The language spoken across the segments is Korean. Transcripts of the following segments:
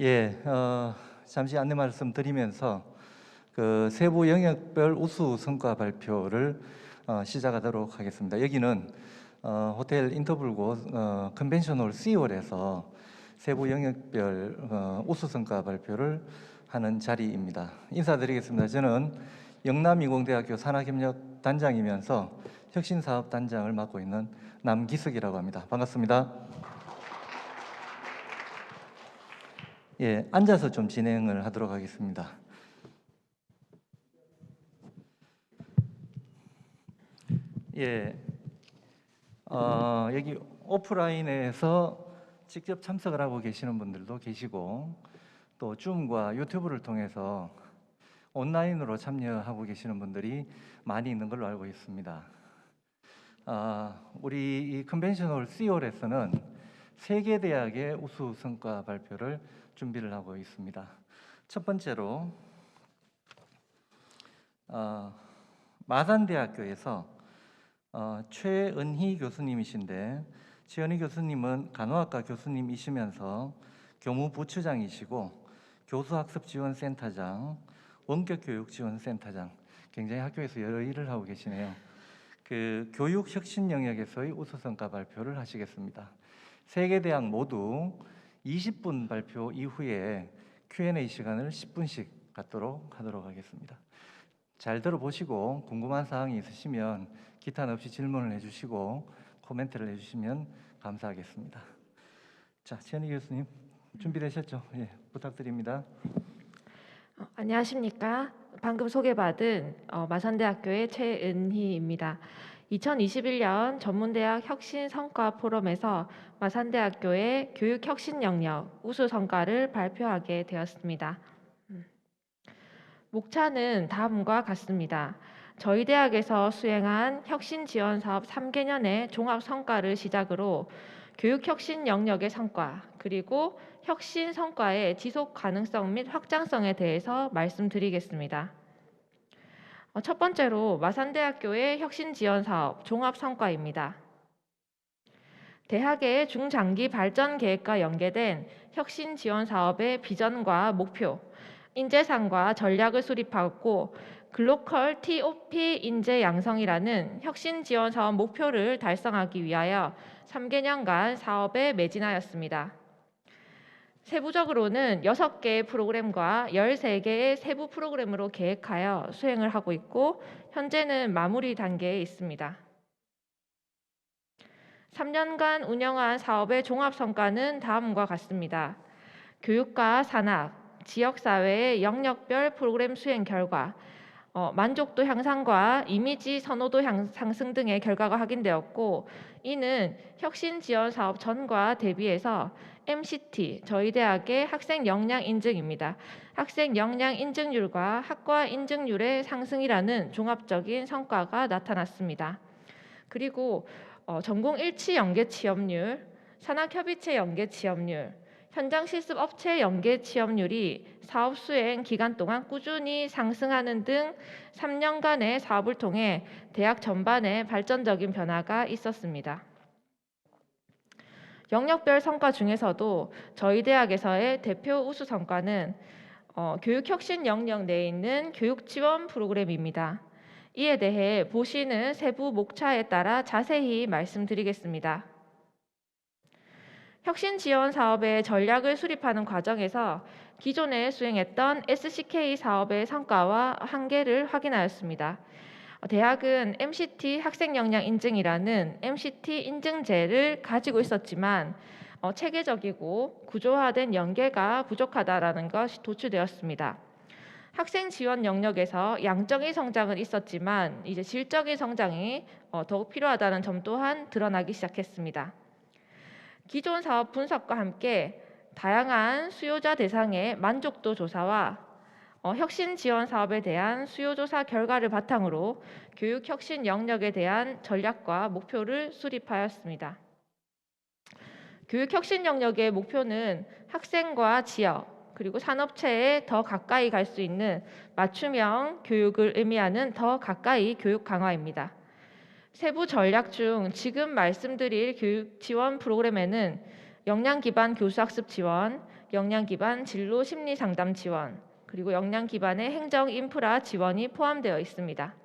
예, 잠시 안내 말씀드리면서 그 세부 영역별 우수 성과 발표를 시작하도록 하겠습니다. 여기는 호텔 인터블고 컨벤셔널 C홀에서 세부 영역별 우수 성과 발표를 하는 자리입니다. 인사드리겠습니다. 저는 영남이공대학교 산학협력 단장이면서 혁신사업 단장을 맡고 있는 남기석이라고 합니다. 반갑습니다. 예, 앉아서 좀 진행을 하도록 하겠습니다. 예, 여기 오프라인에서 직접 참석을 하고 계시는 분들도 계시고 또 줌과 유튜브를 통해서 온라인으로 참여하고 계시는 분들이 많이 있는 걸로 알고 있습니다. 우리 이 컨벤셔널 C홀에서는 세계 대학의 우수 성과 발표를 준비를 하고 있습니다. 첫 번째로 마산대학교에서 최은희 교수님이신데, 최은희 교수님은 간호학과 교수님이시면서 교무부처장이시고 교수학습지원센터장, 원격교육지원센터장, 굉장히 학교에서 여러 일을 하고 계시네요. 그 교육혁신 영역에서의 우수성과 발표를 하시겠습니다. 세 개 대학 모두 20분 발표 이후에 Q&A 시간을 10분씩 갖도록 하도록 하겠습니다. 잘 들어보시고 궁금한 사항이 있으시면 기탄 없이 질문을 해주시고 코멘트를 해주시면 감사하겠습니다. 자, 최은희 교수님 준비되셨죠? 예, 부탁드립니다. 안녕하십니까. 방금 소개받은 마산대학교의 최은희입니다. 2021년 전문대학 혁신성과 포럼에서 마산대학교의 교육혁신 영역 우수 성과를 발표하게 되었습니다. 목차는 다음과 같습니다. 저희 대학에서 수행한 혁신지원사업 3개년의 종합성과를 시작으로 교육혁신 영역의 성과, 그리고 혁신 성과의 지속 가능성 및 확장성에 대해서 말씀드리겠습니다. 첫 번째로 마산대학교의 혁신지원사업 종합성과입니다. 대학의 중장기 발전 계획과 연계된 혁신지원사업의 비전과 목표, 인재상과 전략을 수립하고 글로컬 TOP 인재 양성이라는 혁신 지원 사업 목표를 달성하기 위하여 3개년간 사업에 매진하였습니다. 세부적으로는 6개의 프로그램과 13개의 세부 프로그램으로 계획하여 수행을 하고 있고 현재는 마무리 단계에 있습니다. 3년간 운영한 사업의 종합성과는 다음과 같습니다. 교육과 산학, 지역사회의 영역별 프로그램 수행 결과, 만족도 향상과 이미지 선호도 상승 등의 결과가 확인되었고, 이는 혁신 지원 사업 전과 대비해서 MCT, 저희 대학의 학생 역량 인증입니다. 학생 역량 인증률과 학과 인증률의 상승이라는 종합적인 성과가 나타났습니다. 그리고 전공 일치 연계 취업률, 산학협의체 연계 취업률, 현장 실습 업체 연계 취업률이 사업 수행 기간 동안 꾸준히 상승하는 등 3년간의 사업을 통해 대학 전반에 발전적인 변화가 있었습니다. 영역별 성과 중에서도 저희 대학에서의 대표 우수 성과는 교육혁신 영역 내에 있는 교육지원 프로그램입니다. 이에 대해 보시는 세부 목차에 따라 자세히 말씀드리겠습니다. 혁신 지원 사업의 전략을 수립하는 과정에서 기존에 수행했던 SCK 사업의 성과와 한계를 확인하였습니다. 대학은 MCT 학생 역량 인증이라는 MCT 인증제를 가지고 있었지만 체계적이고 구조화된 연계가 부족하다라는 것이 도출되었습니다. 학생 지원 영역에서 양적인 성장은 있었지만 이제 질적인 성장이 더욱 필요하다는 점 또한 드러나기 시작했습니다. 기존 사업 분석과 함께 다양한 수요자 대상의 만족도 조사와 혁신 지원 사업에 대한 수요 조사 결과를 바탕으로 교육 혁신 영역에 대한 전략과 목표를 수립하였습니다. 교육 혁신 영역의 목표는 학생과 지역 그리고 산업체에 더 가까이 갈 수 있는 맞춤형 교육을 의미하는 더 가까이 교육 강화입니다. 세부 전략 중 지금 말씀드릴 교육 지원 프로그램에는 역량 기반 교수학습 지원, 역량 기반 진로 심리 상담 지원, 그리고 역량 기반의 행정 인프라 지원이 포함되어 있습니다.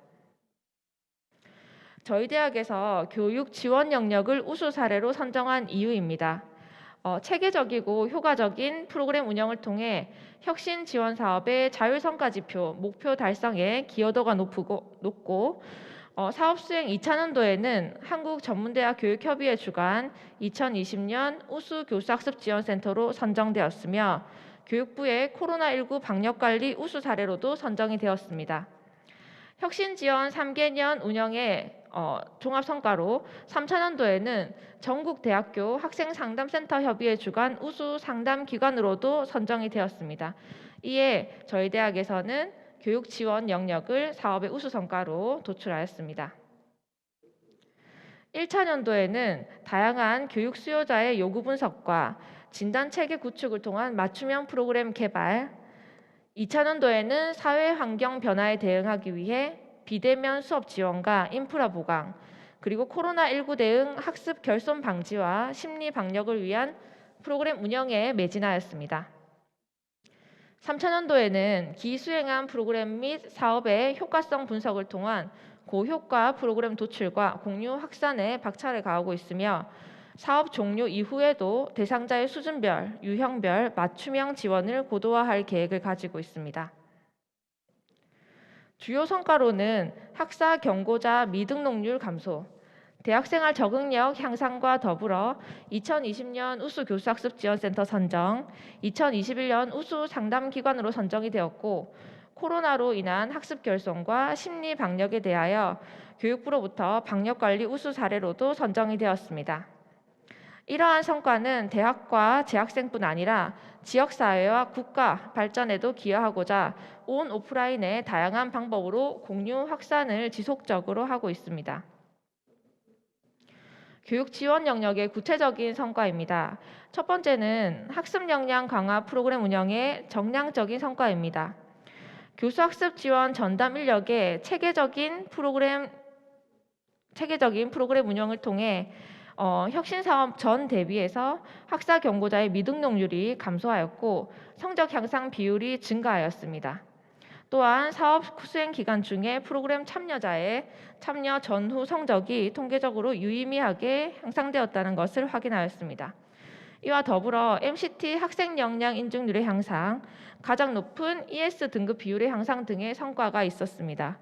저희 대학에서 교육 지원 영역을 우수 사례로 선정한 이유입니다. 체계적이고 효과적인 프로그램 운영을 통해 혁신 지원 사업의 자율 성과 지표, 목표 달성에 기여도가 높고 사업 수행 2차년도에는 한국전문대학 교육협의회 주관 2020년 우수 교수학습지원센터로 선정되었으며 교육부의 코로나19 방역관리 우수 사례로도 선정이 되었습니다. 혁신지원 3개년 운영의 종합성과로 3차년도에는 전국대학교 학생상담센터 협의회 주관 우수 상담기관으로도 선정이 되었습니다. 이에 저희 대학에서는 교육 지원 영역을 사업의 우수 성과로 도출하였습니다. 1차년도에는 다양한 교육 수요자의 요구 분석과 진단 체계 구축을 통한 맞춤형 프로그램 개발, 2차년도에는 사회 환경 변화에 대응하기 위해 비대면 수업 지원과 인프라 보강, 그리고 코로나19 대응 학습 결손 방지와 심리 방역을 위한 프로그램 운영에 매진하였습니다. 3차년도에는 기수행한 프로그램 및 사업의 효과성 분석을 통한 고효과 프로그램 도출과 공유 확산에 박차를 가하고 있으며 사업 종료 이후에도 대상자의 수준별, 유형별 맞춤형 지원을 고도화할 계획을 가지고 있습니다. 주요 성과로는 학사 경고자 미등록률 감소, 대학생활 적응력 향상과 더불어 2020년 우수 교수학습지원센터 선정, 2021년 우수 상담기관으로 선정이 되었고 코로나로 인한 학습 결손과 심리 방역에 대하여 교육부로부터 방역관리 우수 사례로도 선정이 되었습니다. 이러한 성과는 대학과 재학생뿐 아니라 지역사회와 국가 발전에도 기여하고자 온 오프라인의 다양한 방법으로 공유 확산을 지속적으로 하고 있습니다. 교육 지원 영역의 구체적인 성과입니다. 첫 번째는 학습 역량 강화 프로그램 운영의 정량적인 성과입니다. 교수학습 지원 전담 인력의 체계적인 프로그램 운영을 통해 혁신 사업 전 대비해서 학사 경고자의 미등록률이 감소하였고 성적 향상 비율이 증가하였습니다. 또한 사업 수행 기간 중에 프로그램 참여자의 참여 전후 성적이 통계적으로 유의미하게 향상되었다는 것을 확인하였습니다. 이와 더불어 MCT 학생 역량 인증률의 향상, 가장 높은 ES 등급 비율의 향상 등의 성과가 있었습니다.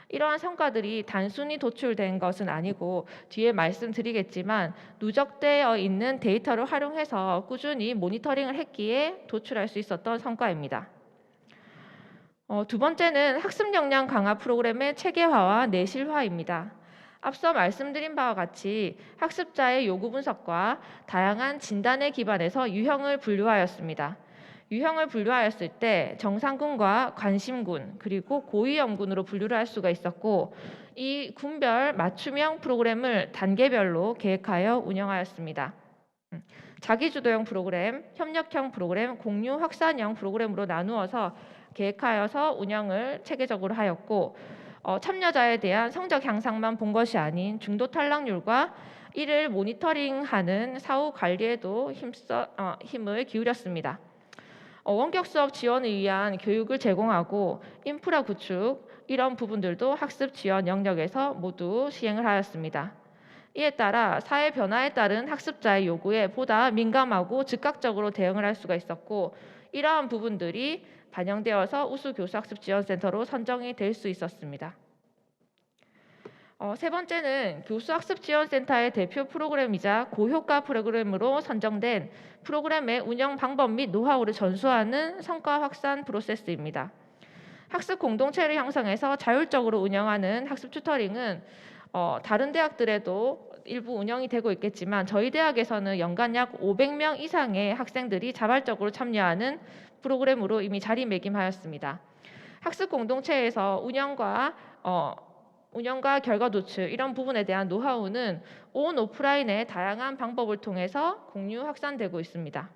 이러한 성과들이 단순히 도출된 것은 아니고 뒤에 말씀드리겠지만 누적되어 있는 데이터를 활용해서 꾸준히 모니터링을 했기에 도출할 수 있었던 성과입니다. 두 번째는 학습 역량 강화 프로그램의 체계화와 내실화입니다. 앞서 말씀드린 바와 같이 학습자의 요구 분석과 다양한 진단에 기반해서 유형을 분류하였습니다. 유형을 분류하였을 때 정상군과 관심군 그리고 고위험군으로 분류를 할 수가 있었고 이 군별 맞춤형 프로그램을 단계별로 계획하여 운영하였습니다. 자기주도형 프로그램, 협력형 프로그램, 공유 확산형 프로그램으로 나누어서 계획하여서 운영을 체계적으로 하였고 참여자에 대한 성적 향상만 본 것이 아닌 중도 탈락률과 이를 모니터링하는 사후 관리에도 힘을 기울였습니다. 원격 수업 지원을 위한 교육을 제공하고 인프라 구축 이런 부분들도 학습 지원 영역에서 모두 시행을 하였습니다. 이에 따라 사회 변화에 따른 학습자의 요구에 보다 민감하고 즉각적으로 대응을 할 수가 있었고 이러한 부분들이 반영되어서 우수 교수학습지원센터로 선정이 될 수 있었습니다. 세 번째는 교수학습지원센터의 대표 프로그램이자 고효과 프로그램으로 선정된 프로그램의 운영 방법 및 노하우를 전수하는 성과 확산 프로세스입니다. 학습 공동체를 형성해서 자율적으로 운영하는 학습 튜터링은 다른 대학들에도 일부 운영이 되고 있겠지만 저희 대학에서는 연간 약 500명 이상의 학생들이 자발적으로 참여하는 프로그램으로 이미 자리매김하였습니다. 학습 공동체에서 운영과 결과 도출 이런 부분에 대한 노하우는 온 오프라인의 다양한 방법을 통해서 공유 확산되고 있습니다.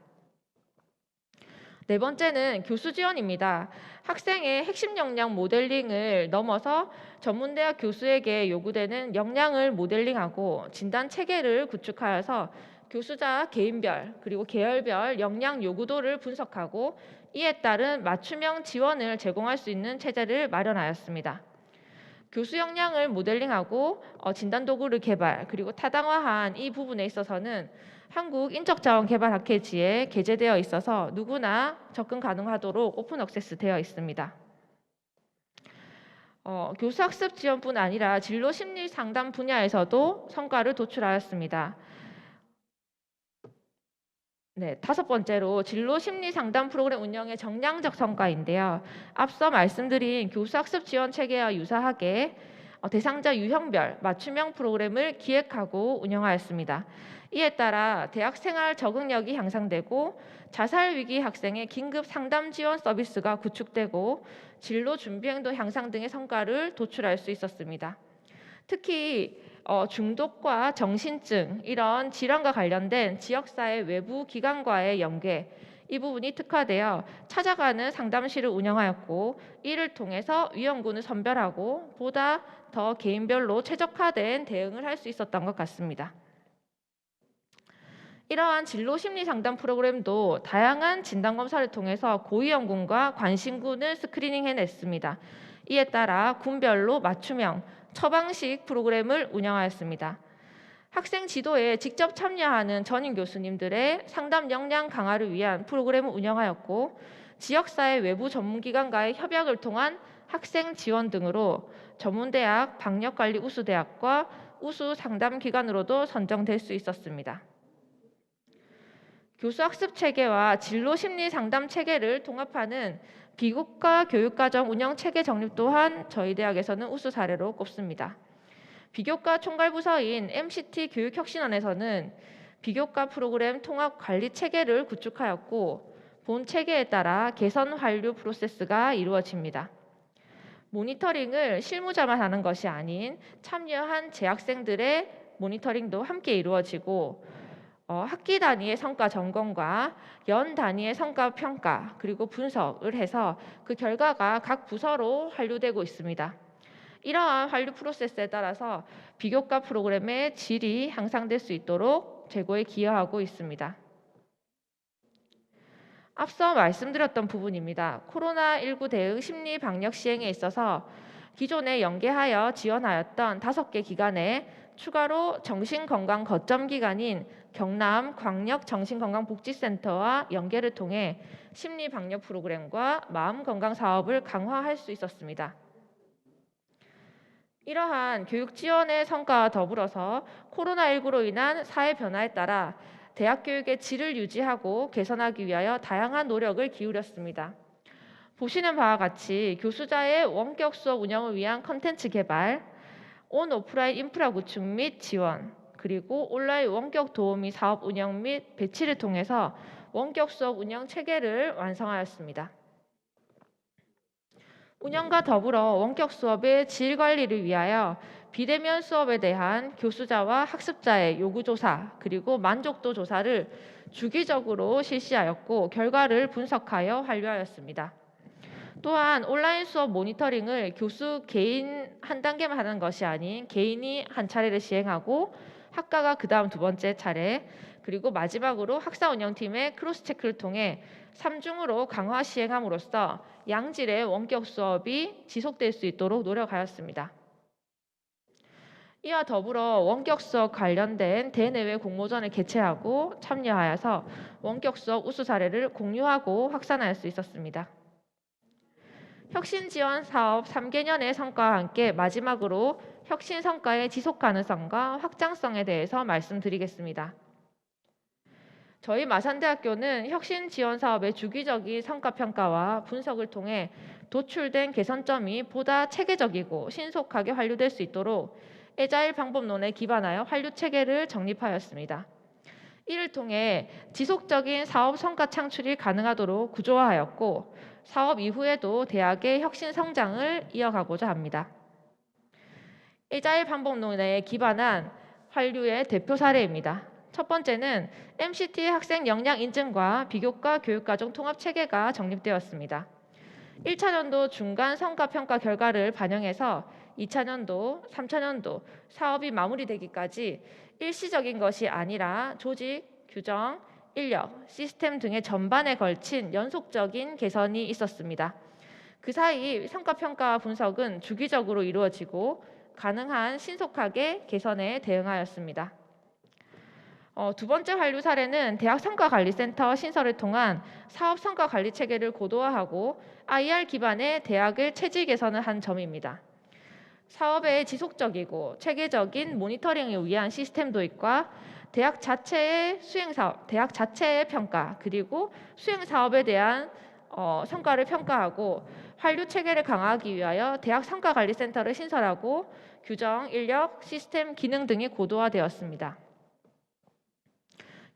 네 번째는 교수 지원입니다. 학생의 핵심 역량 모델링을 넘어서 전문대학 교수에게 요구되는 역량을 모델링하고 진단 체계를 구축하여서 교수자 개인별 그리고 계열별 역량 요구도를 분석하고 이에 따른 맞춤형 지원을 제공할 수 있는 체제를 마련하였습니다. 교수 역량을 모델링하고 진단 도구를 개발 그리고 타당화한 이 부분에 있어서는 한국인적자원개발학회지에 게재되어 있어서 누구나 접근 가능하도록 오픈 액세스 되어 있습니다. 교수 학습 지원뿐 아니라 진로 심리 상담 분야에서도 성과를 도출하였습니다. 네, 다섯 번째로 진로 심리 상담 프로그램 운영의 정량적 성과인데요. 앞서 말씀드린 교수 학습 지원 체계와 유사하게 대상자 유형별 맞춤형 프로그램을 기획하고 운영하였습니다. 이에 따라 대학 생활 적응력이 향상되고 자살 위기 학생의 긴급 상담 지원 서비스가 구축되고 진로 준비 행동 향상 등의 성과를 도출할 수 있었습니다. 특히 중독과 정신증 이런 질환과 관련된 지역사회 외부 기관과의 연계 이 부분이 특화되어 찾아가는 상담실을 운영하였고 이를 통해서 위험군을 선별하고 보다 더 개인별로 최적화된 대응을 할 수 있었던 것 같습니다. 이러한 진로 심리 상담 프로그램도 다양한 진단 검사를 통해서 고위험군과 관심군을 스크리닝 해냈습니다. 이에 따라 군별로 맞춤형 처방식 프로그램을 운영하였습니다. 학생 지도에 직접 참여하는 전임 교수님들의 상담 역량 강화를 위한 프로그램을 운영하였고 지역사회 외부 전문기관과의 협약을 통한 학생 지원 등으로 전문대학, 방역관리 우수대학과 우수 상담기관으로도 선정될 수 있었습니다. 교수 학습 체계와 진로 심리 상담 체계를 통합하는 비교과 교육과정 운영 체계 정립 또한 저희 대학에서는 우수 사례로 꼽습니다. 비교과 총괄부서인 MCT 교육혁신원에서는 비교과 프로그램 통합 관리 체계를 구축하였고 본 체계에 따라 개선 완료 프로세스가 이루어집니다. 모니터링을 실무자만 하는 것이 아닌 참여한 재학생들의 모니터링도 함께 이루어지고 학기 단위의 성과 점검과 연 단위의 성과 평가 그리고 분석을 해서 그 결과가 각 부서로 환류되고 있습니다. 이러한 환류 프로세스에 따라서 비교과 프로그램의 질이 향상될 수 있도록 제고에 기여하고 있습니다. 앞서 말씀드렸던 부분입니다. 코로나19 대응 심리 방역 시행에 있어서 기존에 연계하여 지원하였던 5개 기관에 추가로 정신건강 거점 기관인 경남 광역정신건강복지센터와 연계를 통해 심리방역 프로그램과 마음건강 사업을 강화할 수 있었습니다. 이러한 교육 지원의 성과와 더불어서 코로나19로 인한 사회 변화에 따라 대학 교육의 질을 유지하고 개선하기 위하여 다양한 노력을 기울였습니다. 보시는 바와 같이 교수자의 원격 수업 운영을 위한 컨텐츠 개발, 온 오프라인 인프라 구축 및 지원, 그리고 온라인 원격 도우미 사업 운영 및 배치를 통해서 원격 수업 운영 체계를 완성하였습니다. 운영과 더불어 원격 수업의 질 관리를 위하여 비대면 수업에 대한 교수자와 학습자의 요구조사 그리고 만족도 조사를 주기적으로 실시하였고 결과를 분석하여 완료하였습니다. 또한 온라인 수업 모니터링을 교수 개인 한 단계만 하는 것이 아닌 개인이 한 차례를 시행하고 학과가 그 다음 두 번째 차례 그리고 마지막으로 학사 운영팀의 크로스 체크를 통해 3중으로 강화 시행함으로써 양질의 원격 수업이 지속될 수 있도록 노력하였습니다. 이와 더불어 원격 수업 관련된 대내외 공모전을 개최하고 참여하여서 원격 수업 우수 사례를 공유하고 확산할 수 있었습니다. 혁신 지원 사업 3개년의 성과와 함께 마지막으로 혁신 성과의 지속 가능성과 확장성에 대해서 말씀드리겠습니다. 저희 마산대학교는 혁신 지원 사업의 주기적인 성과 평가와 분석을 통해 도출된 개선점이 보다 체계적이고 신속하게 완료될 수 있도록 애자일 방법론에 기반하여 완료 체계를 정립하였습니다. 이를 통해 지속적인 사업 성과 창출이 가능하도록 구조화하였고 사업 이후에도 대학의 혁신 성장을 이어가고자 합니다. 애자일 방법론에 기반한 완료의 대표 사례입니다. 첫 번째는 MCT 학생 역량 인증과 비교과 교육과정 통합 체계가 정립되었습니다. 1차년도 중간 성과 평가 결과를 반영해서 2차년도, 3차년도 사업이 마무리되기까지 일시적인 것이 아니라 조직, 규정, 인력, 시스템 등의 전반에 걸친 연속적인 개선이 있었습니다. 그 사이 성과평가 분석은 주기적으로 이루어지고 가능한 신속하게 개선에 대응하였습니다. 두 번째 완료 사례는 대학 성과관리센터 신설을 통한 사업 성과 관리 체계를 고도화하고 IR 기반의 대학을 체질 개선을 한 점입니다. 사업의 지속적이고 체계적인 모니터링을 위한 시스템 도입과 대학 자체의 수행 사업, 대학 자체의 평가, 그리고 수행 사업에 대한 성과를 평가하고 환류 체계를 강화하기 위하여 대학 성과관리센터를 신설하고 규정, 인력, 시스템, 기능 등이 고도화되었습니다.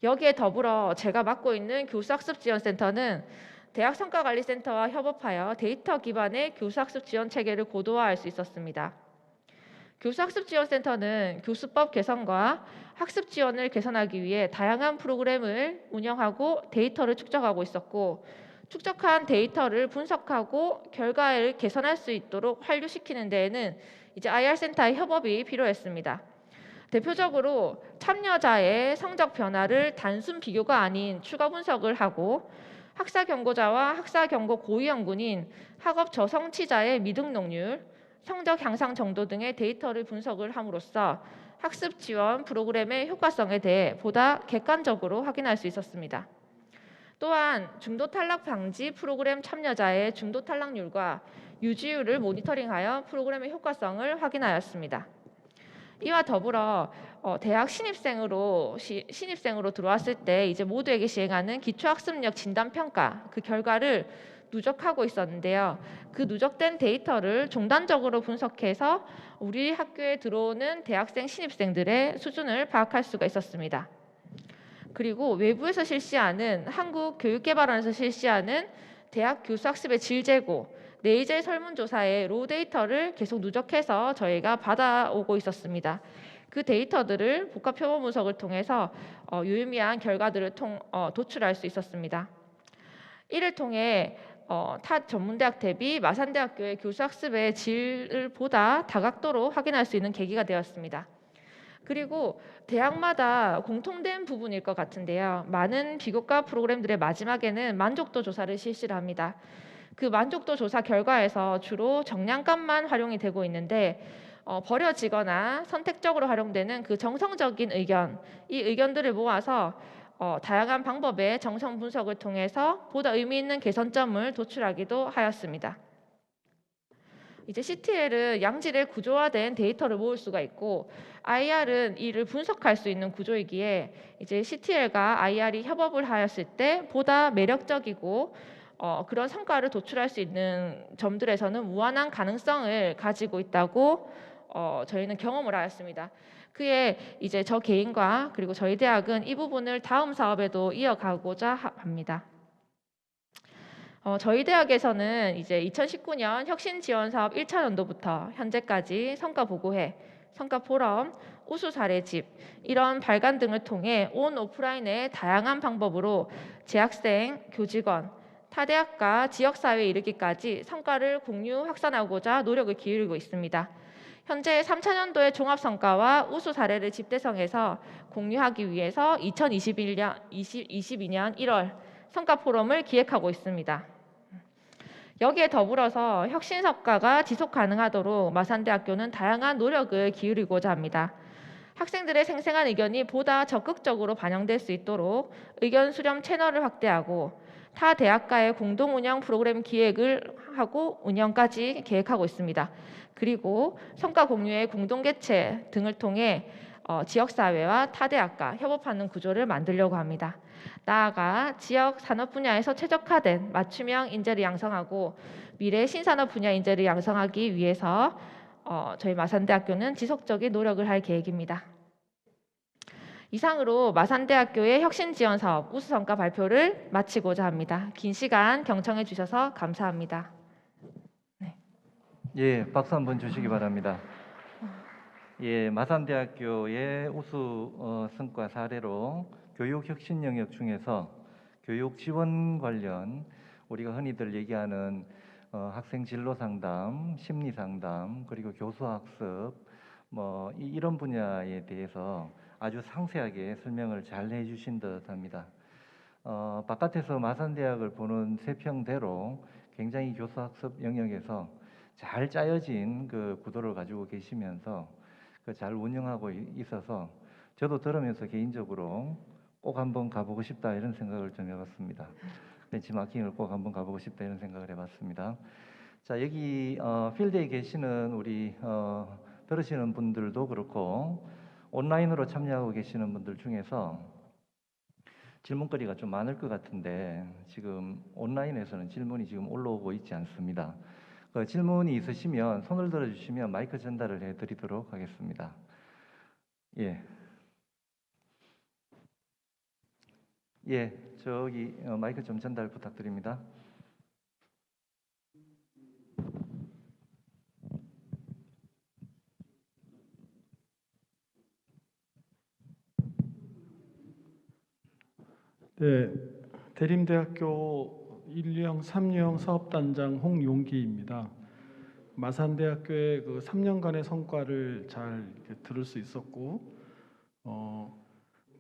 여기에 더불어 제가 맡고 있는 교수학습지원센터는 대학 성과관리센터와 협업하여 데이터 기반의 교수학습 지원 체계를 고도화할 수 있었습니다. 교수학습지원센터는 교수법 개선과 학습 지원을 개선하기 위해 다양한 프로그램을 운영하고 데이터를 축적하고 있었고, 축적한 데이터를 분석하고 결과를 개선할 수 있도록 환류시키는 데에는 이제 IR센터의 협업이 필요했습니다. 대표적으로 참여자의 성적 변화를 단순 비교가 아닌 추가 분석을 하고, 학사 경고자와 학사 경고 고위험군인 학업 저성취자의 미등록률, 성적 향상 정도 등의 데이터를 분석을 함으로써 학습 지원 프로그램의 효과성에 대해 보다 객관적으로 확인할 수 있었습니다. 또한 중도 탈락 방지 프로그램 참여자의 중도 탈락률과 유지율을 모니터링하여 프로그램의 효과성을 확인하였습니다. 이와 더불어 대학 신입생으로 들어왔을 때 이제 모두에게 시행하는 기초학습력 진단 평가 그 결과를 누적하고 있었는데요. 그 누적된 데이터를 종단적으로 분석해서 우리 학교에 들어오는 대학생 신입생들의 수준을 파악할 수가 있었습니다. 그리고 외부에서 실시하는 한국교육개발원에서 실시하는 대학 교수학습의 질 재고, 내재 설문조사의 로 데이터를 계속 누적해서 저희가 받아오고 있었습니다. 그 데이터들을 복합 표본 분석을 통해서 유의미한 결과들을 도출할 수 있었습니다. 이를 통해 타 전문대학 대비 마산대학교의 교수학습의 질을 보다 다각도로 확인할 수 있는 계기가 되었습니다. 그리고 대학마다 공통된 부분일 것 같은데요. 많은 비교과 프로그램들의 마지막에는 만족도 조사를 실시를 합니다. 그 만족도 조사 결과에서 주로 정량값만 활용이 되고 있는데 버려지거나 선택적으로 활용되는 그 정성적인 의견, 이 의견들을 모아서 다양한 방법의 정성 분석을 통해서 보다 의미 있는 개선점을 도출하기도 하였습니다. 이제 CTL은 양질의 구조화된 데이터를 모을 수가 있고, IR은 이를 분석할 수 있는 구조이기에 이제 CTL과 IR이 협업을 하였을 때 보다 매력적이고 그런 성과를 도출할 수 있는 점들에서는 무한한 가능성을 가지고 있다고 저희는 경험을 하였습니다. 그에 이제 저 개인과 그리고 저희 대학은 이 부분을 다음 사업에도 이어가고자 합니다. 저희 대학에서는 이제 2019년 혁신 지원 사업 1차 연도부터 현재까지 성과 보고회, 성과 포럼, 우수 사례집 이런 발간 등을 통해 온 오프라인의 다양한 방법으로 재학생, 교직원, 타 대학과 지역 사회에 이르기까지 성과를 공유 확산하고자 노력을 기울이고 있습니다. 현재 3차년도의 종합 성과와 우수 사례를 집대성해서 공유하기 위해서 2022년 1월 성과 포럼을 기획하고 있습니다. 여기에 더불어서 혁신 성과가 지속 가능하도록 마산대학교는 다양한 노력을 기울이고자 합니다. 학생들의 생생한 의견이 보다 적극적으로 반영될 수 있도록 의견 수렴 채널을 확대하고 타 대학과의 공동 운영 프로그램 기획을 하고 운영까지 계획하고 있습니다. 그리고 성과 공유의 공동 개최 등을 통해 지역사회와 타 대학과 협업하는 구조를 만들려고 합니다. 나아가 지역 산업 분야에서 최적화된 맞춤형 인재를 양성하고 미래 신산업 분야 인재를 양성하기 위해서 저희 마산대학교는 지속적인 노력을 할 계획입니다. 이상으로 마산대학교의 혁신지원 사업 우수 성과 발표를 마치고자 합니다. 긴 시간 경청해 주셔서 감사합니다. 네. 예, 박수 한번 주시기 바랍니다. 예, 마산대학교의 우수 성과 사례로 교육 혁신 영역 중에서 교육 지원 관련 우리가 흔히들 얘기하는 학생 진로 상담, 심리 상담, 그리고 교수 학습 이런 분야에 대해서 아주 상세하게 설명을 잘 해주신 듯합니다. 바깥에서 마산대학을 보는 세평대로 굉장히 교수학습 영역에서 잘 짜여진 그 구도를 가지고 계시면서 그 잘 운영하고 있어서 저도 들으면서 개인적으로 꼭 한번 가보고 싶다 이런 생각을 좀 해봤습니다. 벤치마킹을 꼭 한번 가보고 싶다 이런 생각을 해봤습니다. 자, 여기 필드에 계시는 우리 들으시는 분들도 그렇고 온라인으로 참여하고 계시는 분들 중에서 질문거리가 좀 많을 것 같은데 지금 온라인에서는 질문이 지금 올라오고 있지 않습니다. 질문이 있으시면 손을 들어주시면 마이크 전달을 해드리도록 하겠습니다. 예, 저기 마이크 좀 전달 부탁드립니다. 네, 대림대학교 1형, 3형 사업단장 홍용기입니다. 마산대학교의 그 3년간의 성과를 잘 이렇게 들을 수 있었고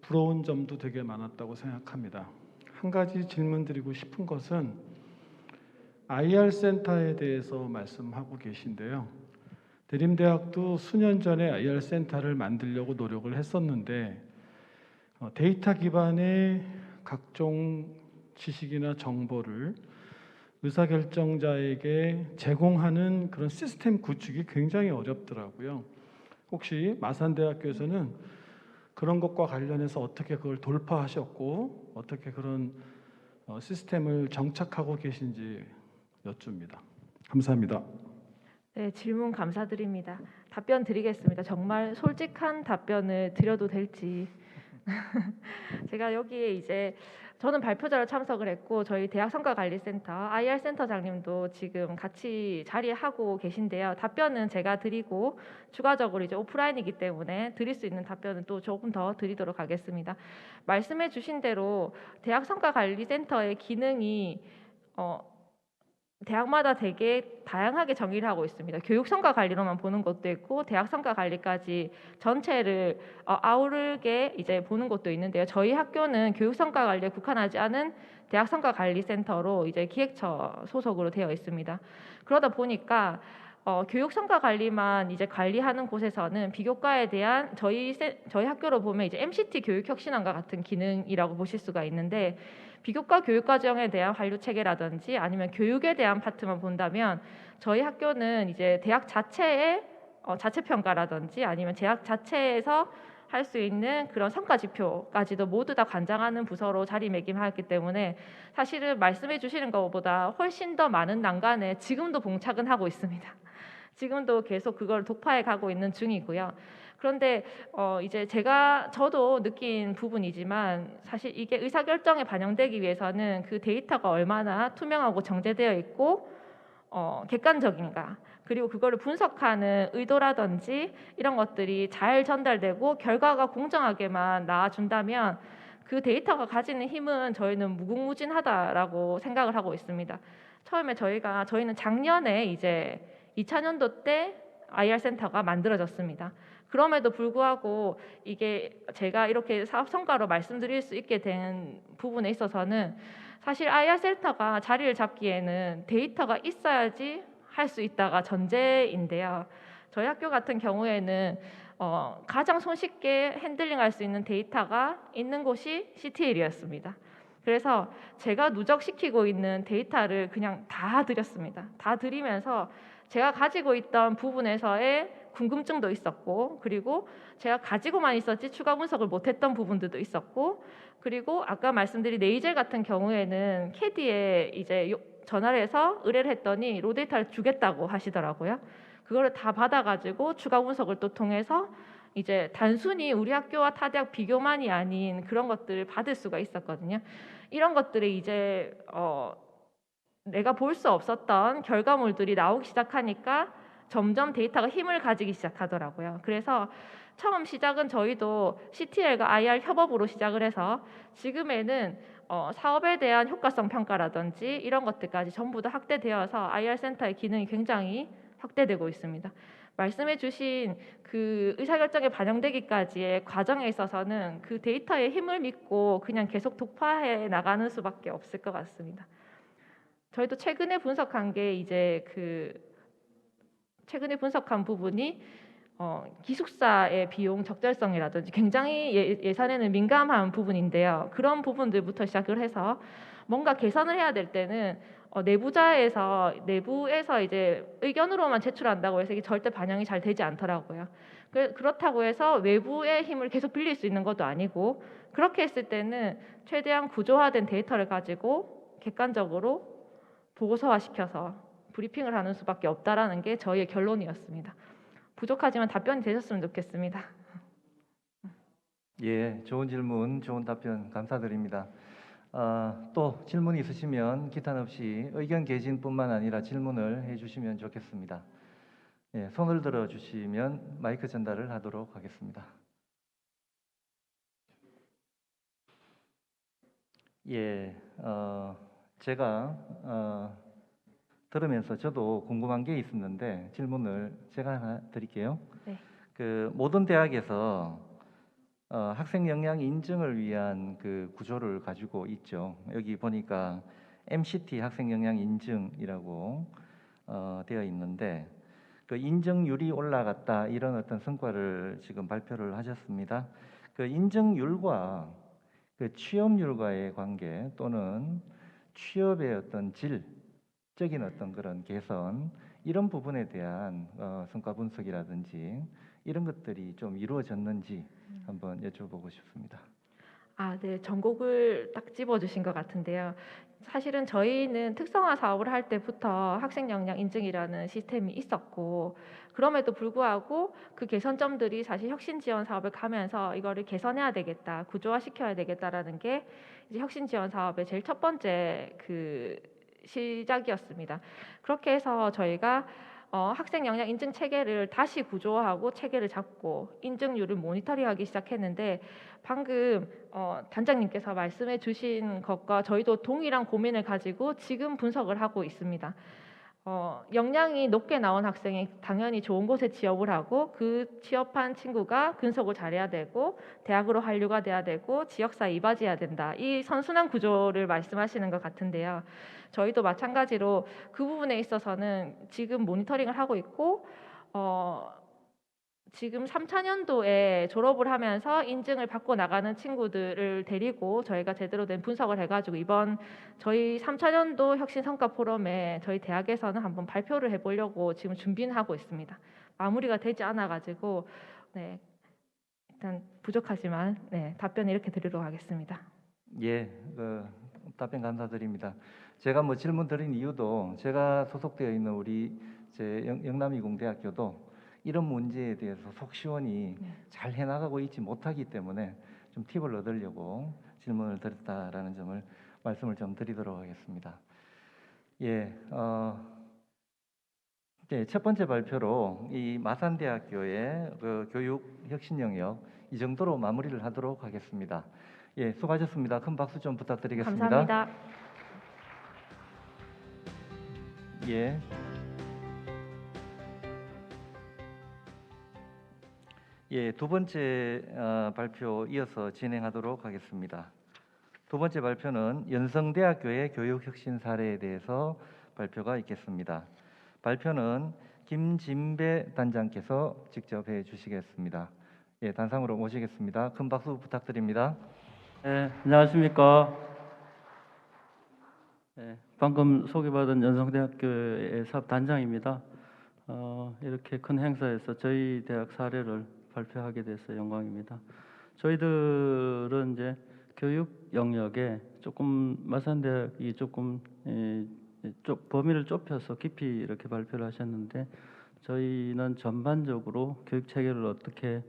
부러운 점도 되게 많았다고 생각합니다. 한 가지 질문드리고 싶은 것은 IR 센터에 대해서 말씀하고 계신데요. 대림대학도 수년 전에 IR 센터를 만들려고 노력을 했었는데 데이터 기반의 각종 지식이나 정보를 의사결정자에게 제공하는 그런 시스템 구축이 굉장히 어렵더라고요. 혹시 마산대학교에서는 그런 것과 관련해서 어떻게 그걸 돌파하셨고 어떻게 그런 시스템을 정착하고 계신지 여쭙니다. 감사합니다. 네, 질문 감사드립니다. 답변 드리겠습니다. 정말 솔직한 답변을 드려도 될지. 제가 여기에 이제 저는 발표자로 참석을 했고 저희 대학성과관리센터 IR 센터장님도 지금 같이 자리하고 계신데요. 답변은 제가 드리고 추가적으로 이제 오프라인이기 때문에 드릴 수 있는 답변은 또 조금 더 드리도록 하겠습니다. 말씀해 주신 대로 대학성과관리센터의 기능이 대학마다 되게 다양하게 정의를 하고 있습니다. 교육 성과 관리로만 보는 것도 있고 대학 성과 관리까지 전체를 아우르게 이제 보는 것도 있는데요. 저희 학교는 교육 성과 관리에 국한하지 않은 대학 성과 관리 센터로 이제 기획처 소속으로 되어 있습니다. 그러다 보니까 교육 성과 관리만 이제 관리하는 곳에서는 비교과에 대한 저희 학교로 보면 이제 MCT 교육 혁신안과 같은 기능이라고 보실 수가 있는데 비교과 교육 과정에 대한 환류 체계라든지 아니면 교육에 대한 파트만 본다면 저희 학교는 이제 대학 자체의 자체 평가라든지 아니면 대학 자체에서 할 수 있는 그런 성과 지표까지도 모두 다 관장하는 부서로 자리매김하였기 때문에 사실은 말씀해 주시는 것보다 훨씬 더 많은 난관에 지금도 봉착은 하고 있습니다. 지금도 계속 그걸 독파해 가고 있는 중이고요. 그런데 이제 저도 느낀 부분이지만 사실 이게 의사결정에 반영되기 위해서는 그 데이터가 얼마나 투명하고 정제되어 있고 객관적인가, 그리고 그거를 분석하는 의도라든지 이런 것들이 잘 전달되고 결과가 공정하게만 나와준다면 그 데이터가 가지는 힘은 저희는 무궁무진하다라고 생각을 하고 있습니다. 처음에 저희는 작년에 이제 2000년도 때 IR 센터가 만들어졌습니다. 그럼에도 불구하고 이게 제가 이렇게 사업 성과로 말씀드릴 수 있게 된 부분에 있어서는 사실 IR 센터가 자리를 잡기에는 데이터가 있어야지 할 수 있다가 전제인데요. 저희 학교 같은 경우에는 가장 손쉽게 핸들링할 수 있는 데이터가 있는 곳이 CTL이었습니다. 그래서 제가 누적시키고 있는 데이터를 그냥 다 드렸습니다. 다 드리면서 제가 가지고 있던 부분에서의 궁금증도 있었고, 그리고 제가 가지고만 있었지 추가 분석을 못했던 부분들도 있었고, 그리고 아까 말씀드린 네이젤 같은 경우에는 캐디에 이제 전화를 해서 의뢰를 했더니 로 데이터를 주겠다고 하시더라고요. 그거를 다 받아가지고 추가 분석을 또 통해서 이제 단순히 우리 학교와 타 대학 비교만이 아닌 그런 것들을 받을 수가 있었거든요. 이런 것들이 이제 내가 볼 수 없었던 결과물들이 나오기 시작하니까 점점 데이터가 힘을 가지기 시작하더라고요. 그래서 처음 시작은 저희도 CTL과 IR 협업으로 시작을 해서 지금에는 사업에 대한 효과성 평가라든지 이런 것들까지 전부 다 확대되어서 IR 센터의 기능이 굉장히 확대되고 있습니다. 말씀해 주신 그 의사결정에 반영되기까지의 과정에 있어서는 그 데이터의 힘을 믿고 그냥 계속 독파해 나가는 수밖에 없을 것 같습니다. 저희도 최근에 분석한 게 이제 최근에 분석한 부분이 기숙사의 비용 적절성이라든지 굉장히 예산에는 민감한 부분인데요. 그런 부분들부터 시작을 해서 뭔가 개선을 해야 될 때는 내부에서 이제 의견으로만 제출한다고 해서 이게 절대 반영이 잘 되지 않더라고요. 그렇다고 해서 외부의 힘을 계속 빌릴 수 있는 것도 아니고, 그렇게 했을 때는 최대한 구조화된 데이터를 가지고 객관적으로 보고서화시켜서 브리핑을 하는 수밖에 없다라는 게 저희의 결론이었습니다. 부족하지만 답변이 되셨으면 좋겠습니다. 예, 좋은 질문, 좋은 답변 감사드립니다. 또 질문 있으시면 기탄 없이 의견 개진뿐만 아니라 질문을 해주시면 좋겠습니다. 예, 손을 들어 주시면 마이크 전달을 하도록 하겠습니다. 예, 제가 들으면서 저도 궁금한 게 있었는데 질문을 제가 하나 드릴게요. 네. 그 모든 대학에서 학생 역량 인증을 위한 그 구조를 가지고 있죠. 여기 보니까 MCT 학생 역량 인증이라고 되어 있는데 그 인증률이 올라갔다 이런 어떤 성과를 지금 발표를 하셨습니다. 그 인증률과 그 취업률과의 관계 또는 취업의 어떤 질적인 어떤 그런 개선 이런 부분에 대한 성과 분석이라든지 이런 것들이 좀 이루어졌는지 한번 여쭤보고 싶습니다. 네. 전곡을 딱 집어주신 것 같은데요. 사실은 저희는 특성화 사업을 할 때부터 학생 역량 인증이라는 시스템이 있었고, 그럼에도 불구하고 그 개선점들이 사실 혁신 지원 사업을 가면서 이거를 개선해야 되겠다, 구조화시켜야 되겠다라는 게 이제 혁신 지원 사업의 제일 첫 번째 그 시작이었습니다. 그렇게 해서 저희가 학생 역량 인증 체계를 다시 구조화하고 체계를 잡고 인증률을 모니터링하기 시작했는데, 방금 단장님께서 말씀해 주신 것과 저희도 동일한 고민을 가지고 지금 분석을 하고 있습니다. 역량이 높게 나온 학생이 당연히 좋은 곳에 취업을 하고, 그 취업한 친구가 근속을 잘해야 되고 대학으로 한류가 돼야 되고 지역사회 이바지해야 된다. 이 선순환 구조를 말씀하시는 것 같은데요. 저희도 마찬가지로 그 부분에 있어서는 지금 모니터링을 하고 있고, 지금 3차년도에 졸업을 하면서 인증을 받고 나가는 친구들을 데리고 저희가 제대로 된 분석을 해가지고 이번 저희 3차년도 혁신 성과 포럼에 저희 대학에서는 한번 발표를 해보려고 지금 준비는 하고 있습니다. 마무리가 되지 않아가지고 네, 일단 부족하지만 답변 이렇게 드리도록 하겠습니다. 예, 답변 감사드립니다. 제가 뭐 질문 드린 이유도 제가 소속되어 있는 우리 영남이공대학교도 이런 문제에 대해서 속 시원히 잘 해나가고 있지 못하기 때문에 좀 팁을 얻으려고 질문을 드렸다라는 점을 말씀을 좀 드리도록 하겠습니다. 예, 첫 번째 발표로 이 마산대학교의 그 교육 혁신 영역 이 정도로 마무리를 하도록 하겠습니다. 예, 수고하셨습니다. 큰 박수 좀 부탁드리겠습니다. 감사합니다. 예. 예, 두 번째 발표 이어서 진행하도록 하겠습니다. 두 번째 발표는 연성대학교의 교육혁신 사례에 대해서 발표가 있겠습니다. 발표는 김진배 단장께서 직접 해주시겠습니다. 예, 단상으로 모시겠습니다. 큰 박수 부탁드립니다. 네, 안녕하십니까. 네, 방금 소개받은 연성대학교의 사업단장입니다. 이렇게 큰 행사에서 저희 대학 사례를 발표하게 돼서 영광입니다. 저희들은 이제 교육 영역에 조금 마산대학이 조금 범위를 좁혀서 깊이 이렇게 발표를 하셨는데, 저희는 전반적으로 교육 체계를 어떻게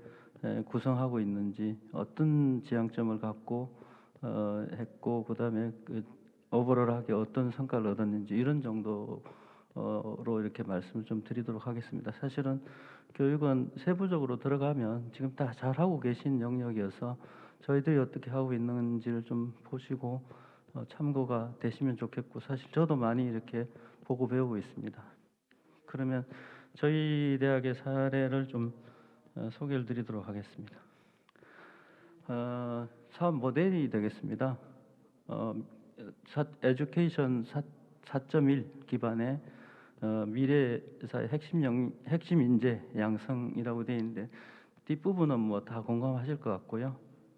구성하고 있는지, 어떤 지향점을 갖고 했고, 그다음에 오버롤하게 어떤 성과를 얻었는지 이런 정도로 이렇게 말씀을 좀 드리도록 하겠습니다. 사실은 교육은 세부적으로 들어가면 지금 다 잘하고 계신 영역이어서 저희들이 어떻게 하고 있는지를 좀 보시고 참고가 되시면 좋겠고, 사실 저도 많이 이렇게 보고 배우고 있습니다. 그러면 저희 대학의 사례를 좀 소개를 드리도록 하겠습니다. 사업 모델이 되겠습니다. 에듀케이션 4.1 기반의 미래사의 핵심 인재 양성이라고 되어 있는데 뒷부분은 뭐 다 공감하실 것 같고요.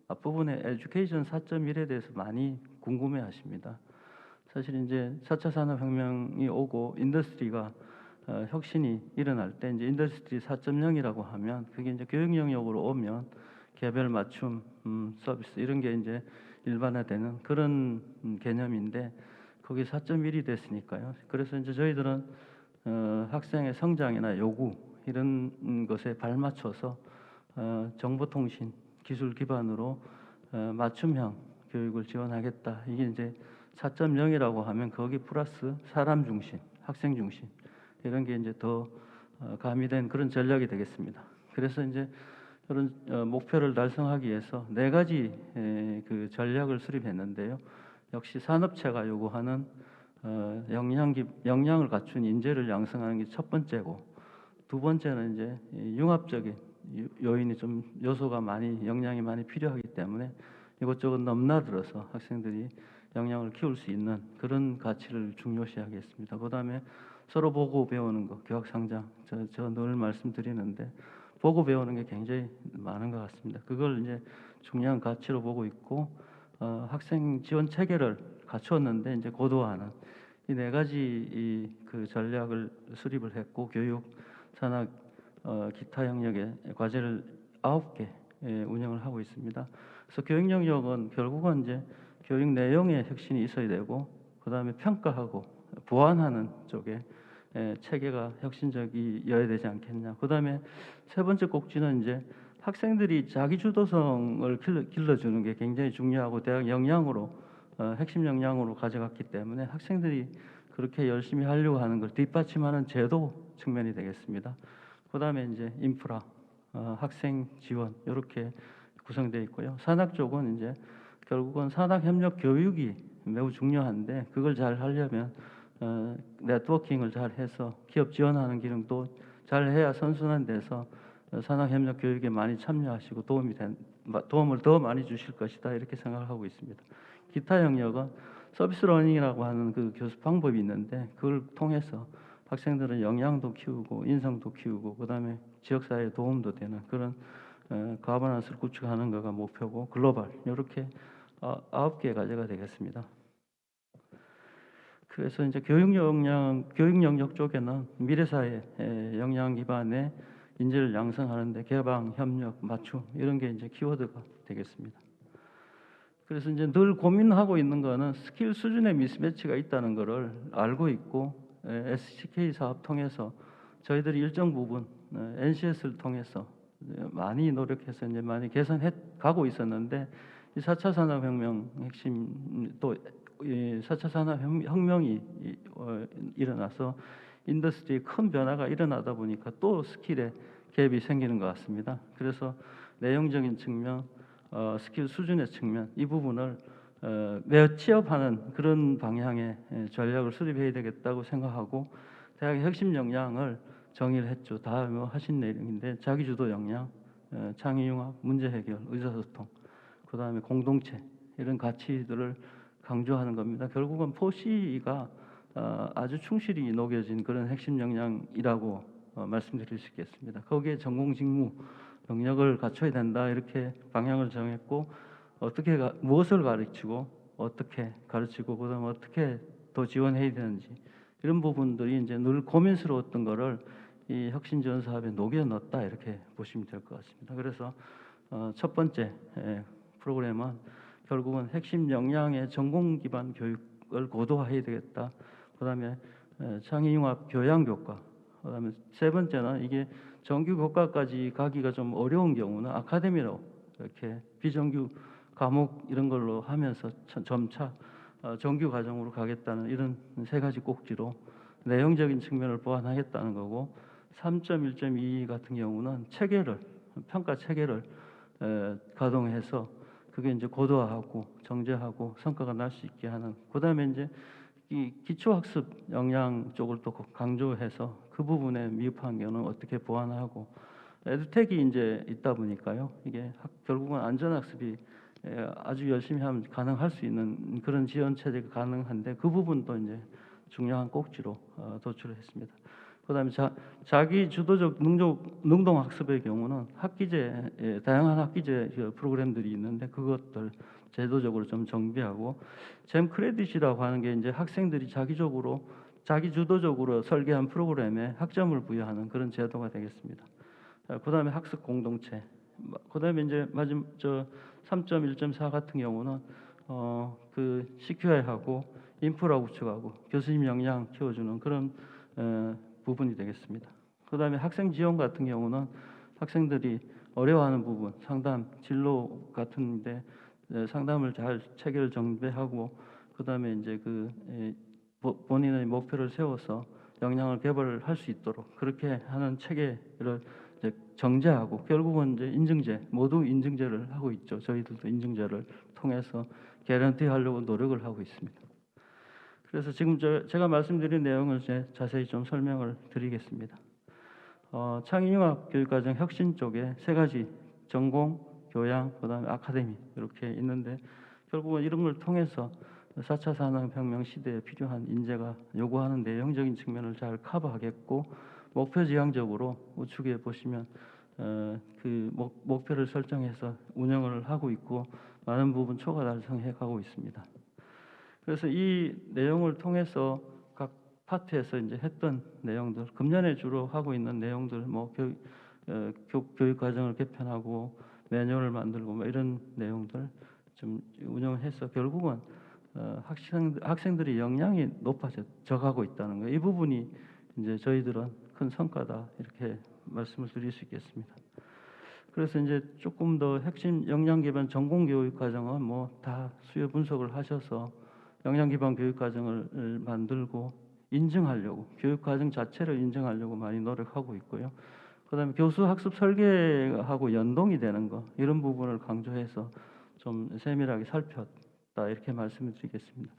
앞부분에 에듀케이션 4.1에 대해서 많이 궁금해하십니다. 사실 이제 4차 산업혁명이 오고 인더스트리가 혁신이 일어날 때 이제 인더스트리 4.0이라고 하면 그게 이제 교육 영역으로 오면 개별 맞춤 서비스 이런 게 이제 일반화되는 그런 개념인데 거기 4.1이 됐으니까요. 그래서 이제 저희들은 학생의 성장이나 요구 이런 것에 발맞춰서 정보통신 기술 기반으로 맞춤형 교육을 지원하겠다. 이게 이제 4.0이라고 하면 거기 플러스 사람 중심, 학생 중심 이런 게 이제 더 가미된 그런 전략이 되겠습니다. 그래서 이제 그런 목표를 달성하기 위해서 네 가지 그 전략을 수립했는데요. 역시 산업체가 요구하는 역량을 갖춘 인재를 양성하는 게 첫 번째고, 두 번째는 이제 융합적인 요인이 좀 요소가 많이 역량이 많이 필요하기 때문에 이것저것 넘나들어서 학생들이 역량을 키울 수 있는 그런 가치를 중요시하겠습니다. 그다음에 서로 보고 배우는 거, 교학상장 저 늘 말씀드리는데 보고 배우는 게 굉장히 많은 것 같습니다. 그걸 이제 중요한 가치로 보고 있고 학생 지원 체계를 갖추었는데 이제 고도화하는 이 네 가지 그 전략을 수립을 했고 교육, 산학, 기타 영역의 과제를 9개 운영을 하고 있습니다. 그래서 교육 영역은 결국은 이제 교육 내용의 혁신이 있어야 되고 그다음에 평가하고 보완하는 쪽에 체계가 혁신적이어야 되지 않겠냐. 그다음에 세 번째 꼭지는 이제 학생들이 자기 주도성을 길러주는 게 굉장히 중요하고 대학 역량으로 핵심 역량으로 가져갔기 때문에 학생들이 그렇게 열심히 하려고 하는 걸 뒷받침하는 제도 측면이 되겠습니다. 그다음에 이제 인프라, 학생 지원 이렇게 구성되어 있고요. 산학 쪽은 이제 결국은 산학 협력 교육이 매우 중요한데 그걸 잘 하려면 네트워킹을 잘 해서 기업 지원하는 기능도 잘 해야 선순환 돼서 산학 협력 교육에 많이 참여하시고 도움을 더 많이 주실 것이다 이렇게 생각을 하고 있습니다. 기타 영역은 서비스 러닝이라고 하는 그 교습 방법이 있는데 그걸 통해서 학생들은 역량도 키우고 인성도 키우고 그다음에 지역사회에 도움도 되는 그런 가버넌스를 구축하는 거가 목표고 글로벌 이렇게 9개 과제가 되겠습니다. 그래서 이제 교육 영역 쪽에는 미래사회 역량 기반의 인재를 양성하는데 개방, 협력, 맞춤 이런 게 이제 키워드가 되겠습니다. 그래서 이제 늘 고민하고 있는 거는 스킬 수준의 미스매치가 있다는 것을 알고 있고 SCK 사업 통해서 저희들이 일정 부분 NCS를 통해서 많이 노력해서 이제 많이 개선해 가고 있었는데 이 4차 산업혁명 핵심 또 4차 산업혁명이 일어나서 인더스트리에 큰 변화가 일어나다 보니까 또 스킬에 갭이 생기는 것 같습니다. 그래서 내용적인 측면, 스킬 수준의 측면 이 부분을 매어 취업하는 그런 방향의 전략을 수립해야 되겠다고 생각하고 대학의 핵심 역량을 정의를 했죠. 다 뭐 하신 내용인데 자기주도 역량, 창의융합, 문제 해결, 의사소통, 그 다음에 공동체 이런 가치들을 강조하는 겁니다. 결국은 포시가 아주 충실히 녹여진 그런 핵심 역량이라고 말씀드릴 수 있겠습니다. 거기에 전공직무 영역을 갖춰야 된다 이렇게 방향을 정했고 어떻게 무엇을 가르치고 어떻게 가르치고 그다음 어떻게 더 지원해야 되는지 이런 부분들이 이제 늘 고민스러웠던 거를 이 혁신 지원 사업에 녹여 넣었다 이렇게 보시면 될 것 같습니다. 그래서 첫 번째 프로그램은 결국은 핵심 역량의 전공 기반 교육을 고도화해야 되겠다. 그다음에 창의융합 교양 교과. 그다음에 세 번째는 이게 정규 교과까지 가기가 좀 어려운 경우는 아카데미로 이렇게 비정규 과목 이런 걸로 하면서 점차 정규 과정으로 가겠다는 이런 세 가지 꼭지로 내용적인 측면을 보완하겠다는 거고 3.1.2 같은 경우는 체계를 평가 체계를 가동해서 그게 이제 고도화하고 정제하고 성과가 날 수 있게 하는 그다음에 이제 이 기초학습 역량 쪽을 또 강조해서 그 부분에 미흡한 경우는 어떻게 보완하고 에듀텍이 이제 있다 보니까요. 이게 결국은 안전학습이 아주 열심히 하면 가능할 수 있는 그런 지원 체제가 가능한데 그 부분도 이제 중요한 꼭지로 도출을 했습니다. 그다음에 자기 주도적 능동 학습의 경우는 학기제 다양한 학기제 프로그램들이 있는데 그것들 제도적으로 좀 정비하고 잼 크레딧이라고 하는 게 이제 학생들이 자기 주도적으로 설계한 프로그램에 학점을 부여하는 그런 제도가 되겠습니다. 그다음에 학습 공동체. 그다음에 이제 마지막 3.1.4 같은 경우는 그 CQI하고 인프라 구축하고 교수님 역량 키워주는 그런 부분이 되겠습니다. 그다음에 학생 지원 같은 경우는 학생들이 어려워하는 부분, 상담, 진로 같은데 상담을 잘 체계를 정비하고 그다음에 이제 본인의 목표를 세워서 역량을 개발할 수 있도록 그렇게 하는 체계를 이제 정제하고 결국은 이제 인증제 모두 인증제를 하고 있죠. 저희들도 인증제를 통해서 개런티 하려고 노력을 하고 있습니다. 그래서 지금 제가 말씀드린 내용을 자세히 좀 설명을 드리겠습니다. 창의융합 교육과정 혁신 쪽에 세 가지 전공, 교양, 그다음에 아카데미 이렇게 있는데 결국은 이런 걸 통해서 4차 산업혁명 시대에 필요한 인재가 요구하는 내용적인 측면을 잘 커버하겠고 목표 지향적으로 우측에 보시면 그 목표를 설정해서 운영을 하고 있고 많은 부분 초과 달성해 가고 있습니다. 그래서 이 내용을 통해서 각 파트에서 이제 했던 내용들, 금년에 주로 하고 있는 내용들, 교육 과정을 개편하고 매뉴얼을 만들고 뭐 이런 내용들 좀 운영해서 결국은 학생들의 역량이 높아져 가고 있다는 거예요. 이 부분이 이제 저희들은 큰 성과다 이렇게 말씀을 드릴 수 있겠습니다. 그래서 이제 조금 더 핵심 역량 기반 전공 교육 과정은 뭐 다 수요 분석을 하셔서 역량 기반 교육 과정을 만들고 인증하려고 교육 과정 자체를 인증하려고 많이 노력하고 있고요. 그다음에 교수 학습 설계하고 연동이 되는 거 이런 부분을 강조해서 좀 세밀하게 살폈다 이렇게 말씀을 드리겠습니다.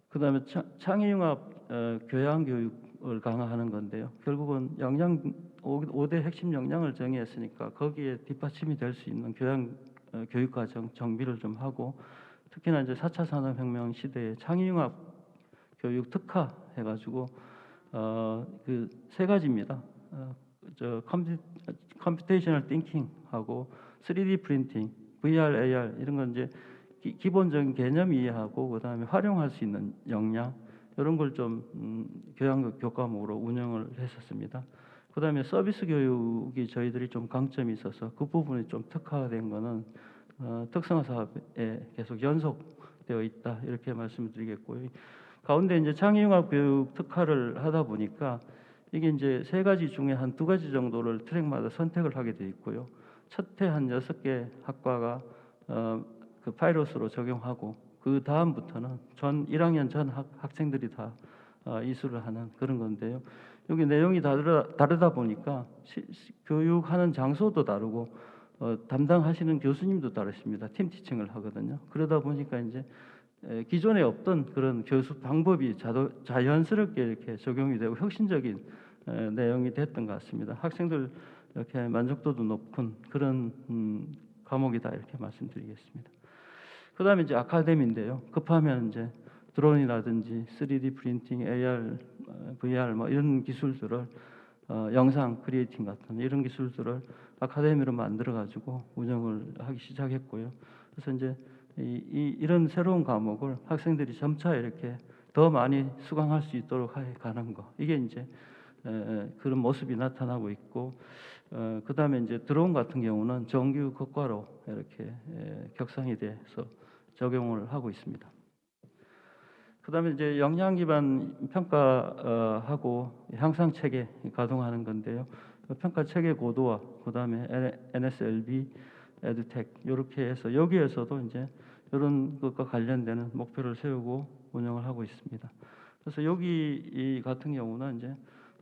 그다음에 창의융합 교양 교육을 강화하는 건데요. 결국은 5대 핵심 역량을 정의했으니까 거기에 뒷받침이 될 수 있는 교육 과정 정비를 좀 하고 특히나 이제 4차 산업혁명 시대에 창의융합 교육 특화 해가지고 그 세 가지입니다. 컴퓨테이셔널 띵킹하고 3D 프린팅, VR, AR 이런 건 이제 기본적인 개념 이해하고 그다음에 활용할 수 있는 역량 이런 걸 좀 교양 교과목으로 운영을 했었습니다. 그다음에 서비스 교육이 저희들이 좀 강점이 있어서 그 부분이 좀 특화된 거는 특성화 사업에 계속 연속되어 있다 이렇게 말씀을 드리겠고요. 가운데 이제 창의융합 교육 특화를 하다 보니까 이게 이제 세 가지 중에 한 두 가지 정도를 트랙마다 선택을 하게 돼 있고요. 첫 해 한 6개 학과가 그 파이럿으로 적용하고 그 다음부터는 1학년 전 학생들이 다 이수를 하는 그런 건데요. 여기 내용이 다르다 보니까 교육하는 장소도 다르고 담당하시는 교수님도 다르십니다. 팀 티칭을 하거든요. 그러다 보니까 이제 기존에 없던 그런 교수 방법이 자연스럽게 이렇게 적용이 되고 혁신적인 내용이 됐던 것 같습니다. 학생들 이렇게 만족도도 높은 그런 과목이다 이렇게 말씀드리겠습니다. 그다음에 이제 아카데미인데요. 급하면 이제 드론이라든지 3D 프린팅, AR, VR 뭐 이런 기술들을 영상 크리에이팅 같은 이런 기술들을 아카데미로 만들어 가지고 운영을 하기 시작했고요. 그래서 이제 이런 새로운 과목을 학생들이 점차 이렇게 더 많이 수강할 수 있도록 해 가는 거 이게 이제 그런 모습이 나타나고 있고 그다음에 이제 드론 같은 경우는 정규 교과로 이렇게 격상이 돼서 적용을 하고 있습니다. 그다음에 이제 역량 기반 평가하고 향상 체계 가동하는 건데요. 평가 체계 고도화, 그다음에 NSLB, 에듀텍 이렇게 해서 여기에서도 이제 이런 것과 관련되는 목표를 세우고 운영을 하고 있습니다. 그래서 여기 같은 경우는 이제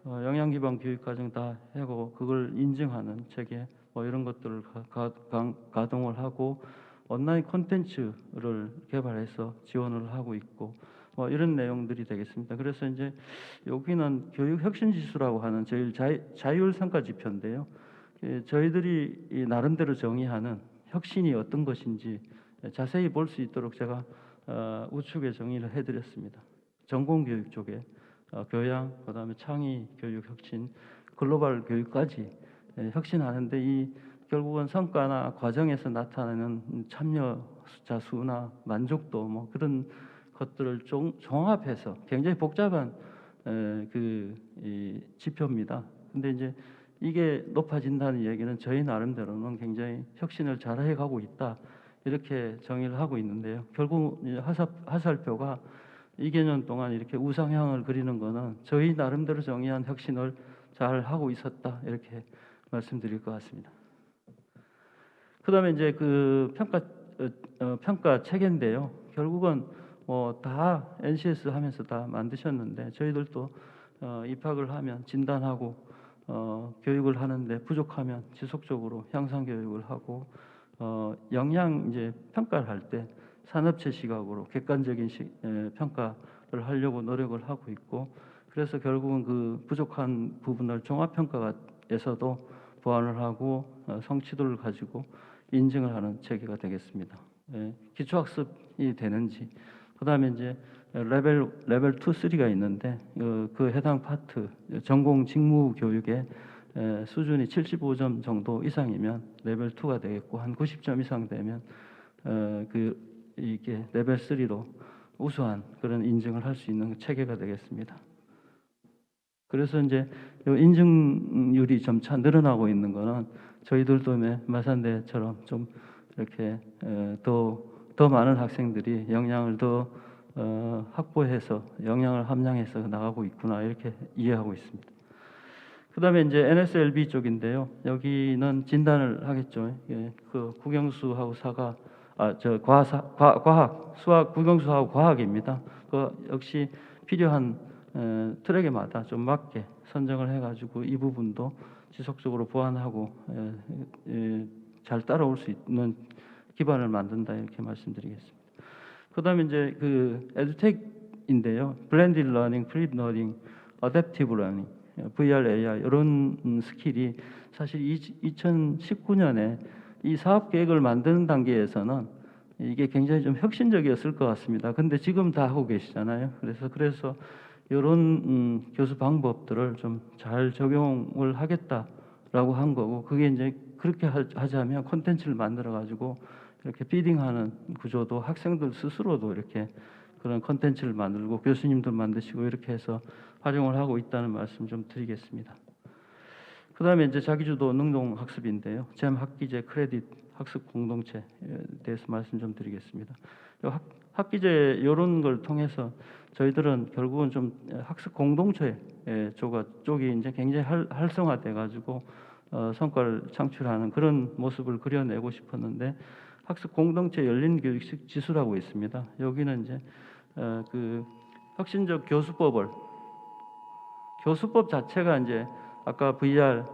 역량 기반 교육 과정 다 하고 그걸 인증하는 체계 뭐 이런 것들을 가동을 하고 온라인 콘텐츠를 개발해서 지원을 하고 있고 뭐 이런 내용들이 되겠습니다. 그래서 이제 여기는 교육 혁신 지수라고 하는 제일 자율 성과 지표인데요. 저희들이 이 나름대로 정의하는 혁신이 어떤 것인지 자세히 볼 수 있도록 제가 우측에 정의를 해드렸습니다. 전공 교육 쪽에 교양, 그다음에 창의 교육 혁신, 글로벌 교육까지 혁신하는데 이 결국은 성과나 과정에서 나타나는 참여자 수나 만족도 뭐 그런 것들을 종합해서 굉장히 복잡한 이 지표입니다. 근데 이제 이게 높아진다는 얘기는 저희 나름대로는 굉장히 혁신을 잘 해가고 있다 이렇게 정의를 하고 있는데요. 결국 하살표가 2개년 동안 이렇게 우상향을 그리는 거는 저희 나름대로 정의한 혁신을 잘 하고 있었다 이렇게 말씀드릴 것 같습니다. 그다음에 이제 그 평가 체계인데요. 결국은 뭐 다 NCS 하면서 다 만드셨는데 저희들도 입학을 하면 진단하고 교육을 하는데 부족하면 지속적으로 향상 교육을 하고 역량 이제 평가를 할 때 산업체 시각으로 객관적인 평가를 하려고 노력을 하고 있고 그래서 결국은 그 부족한 부분을 종합평가에서도 보완을 하고 성취도를 가지고 인증을 하는 체계가 되겠습니다. 기초학습이 되는지 그다음에 이제 레벨 2, 3가 있는데 그 해당 파트 전공 직무 교육의 수준이 75점 정도 이상이면 레벨 2가 되겠고 한 90점 이상 되면 이게 레벨 3로 우수한 그런 인증을 할 수 있는 체계가 되겠습니다. 그래서 이제 인증률이 점차 늘어나고 있는 거는 저희들도 마산대처럼 좀 이렇게 더 많은 학생들이 역량을 더 확보해서 역량을 함량해서 나가고 있구나 이렇게 이해하고 있습니다. 그다음에 이제 NSLB 쪽인데요. 여기는 진단을 하겠죠. 그 국영수하고 과학, 수학, 국영수하고 과학입니다. 그 역시 필요한 트랙에마다 좀 맞게 선정을 해가지고 이 부분도 지속적으로 보완하고 잘 따라올 수 있는 기반을 만든다 이렇게 말씀드리겠습니다. 그다음에 이제 그 에듀텍인데요. 블렌디드 러닝, 플립 러닝, 어댑티브 러닝, VR, AR 이런 스킬이 사실 2019년에 이 사업 계획을 만드는 단계에서는 이게 굉장히 좀 혁신적이었을 것 같습니다. 근데 지금 다 하고 계시잖아요. 그래서 이런 교수 방법들을 좀 잘 적용을 하겠다라고 한 거고 그게 이제 그렇게 하자면 콘텐츠를 만들어 가지고 이렇게 피딩하는 구조도 학생들 스스로도 이렇게 그런 콘텐츠를 만들고 교수님도 만드시고 이렇게 해서 활용을 하고 있다는 말씀 좀 드리겠습니다. 그다음에 이제 자기주도 능동 학습인데요. 잼 학기제 크레딧 학습 공동체에 대해서 말씀 좀 드리겠습니다. 학기제 이런 걸 통해서 저희들은 결국은 좀 학습 공동체 쪽이 이제 굉장히 활성화돼 가지고 성과를 창출하는 그런 모습을 그려내고 싶었는데 학습 공동체 열린 교육 지수라고 있습니다. 여기는 이제 그 혁신적 교수법 자체가 이제 아까 VR,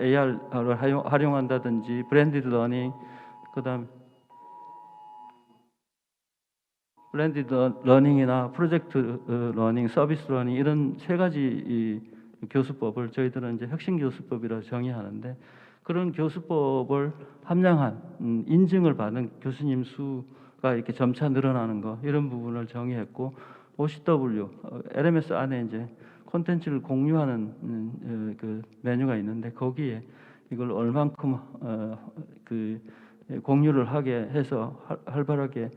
AR을 활용한다든지 브랜디드 러닝, 그다음 블렌디드 러닝이나 프로젝트 러닝, 서비스 러닝 이런 세 가지 이 교수법을 저희들은 이제 혁신 교수법이라고 정의하는데 그런 교수법을 함량한 인증을 받은 교수님 수가 이렇게 점차 늘어나는 거 이런 부분을 정의했고 OCW, LMS 안에 이제 콘텐츠를 공유하는 그 메뉴가 있는데 거기에 이걸 얼만큼 그 공유를 하게 해서 활발하게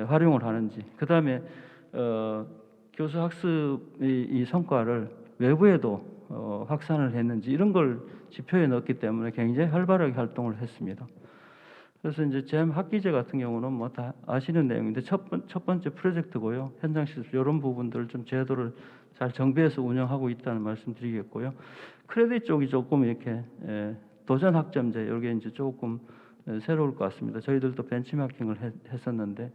활용을 하는지 그 다음에 교수 학습의 이 성과를 외부에도 확산을 했는지 이런 걸 지표에 넣었기 때문에 굉장히 활발하게 활동을 했습니다. 그래서 이제 잼 학기제 같은 경우는 뭐 다 아시는 내용인데 첫 번째 프로젝트고요. 현장 실습 이런 부분들을 좀 제도를 잘 정비해서 운영하고 있다는 말씀드리겠고요. 크레딧 쪽이 조금 이렇게 도전 학점제 이게 이제 조금 새로울 것 같습니다. 저희들도 벤치마킹을 했었는데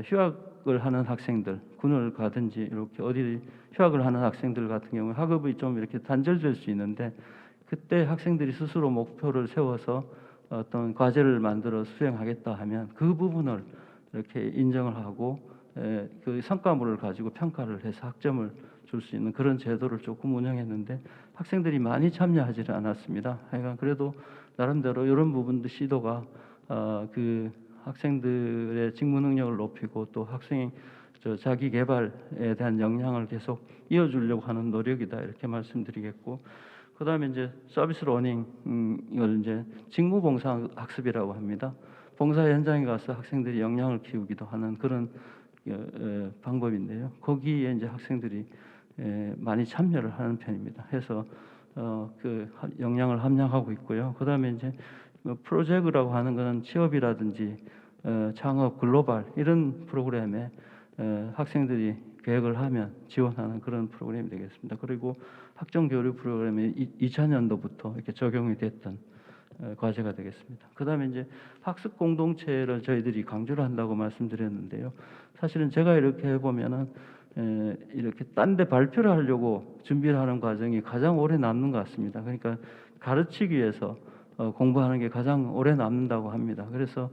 휴학을 하는 학생들, 군을 가든지 이렇게 어디 휴학을 하는 학생들 같은 경우 학업이 좀 이렇게 단절될 수 있는데 그때 학생들이 스스로 목표를 세워서 어떤 과제를 만들어 수행하겠다 하면 그 부분을 이렇게 인정을 하고 그 성과물을 가지고 평가를 해서 학점을 줄 수 있는 그런 제도를 조금 운영했는데 학생들이 많이 참여하지는 않았습니다. 하여간 그래도 나름대로 이런 부분도 시도가 그 학생들의 직무 능력을 높이고 또 학생 자기 개발에 대한 역량을 계속 이어주려고 하는 노력이다 이렇게 말씀드리겠고, 그다음에 이제 서비스 러닝을 이제 직무 봉사 학습이라고 합니다. 봉사 현장에 가서 학생들이 역량을 키우기도 하는 그런 방법인데요. 거기에 이제 학생들이 많이 참여를 하는 편입니다. 해서 그 역량을 함양하고 있고요. 그다음에 이제 프로젝트라고 하는 것은 취업이라든지 창업, 글로벌 이런 프로그램에 학생들이 계획을 하면 지원하는 그런 프로그램이 되겠습니다. 그리고 학종 교류 프로그램이 2000년도부터 이렇게 적용이 됐던 과제가 되겠습니다. 그다음에 이제 학습 공동체를 저희들이 강조를 한다고 말씀드렸는데요. 사실은 제가 이렇게 해보면은 이렇게 딴 데 발표를 하려고 준비를 하는 과정이 가장 오래 남는 것 같습니다. 그러니까 가르치기 위해서 공부하는 게 가장 오래 남는다고 합니다. 그래서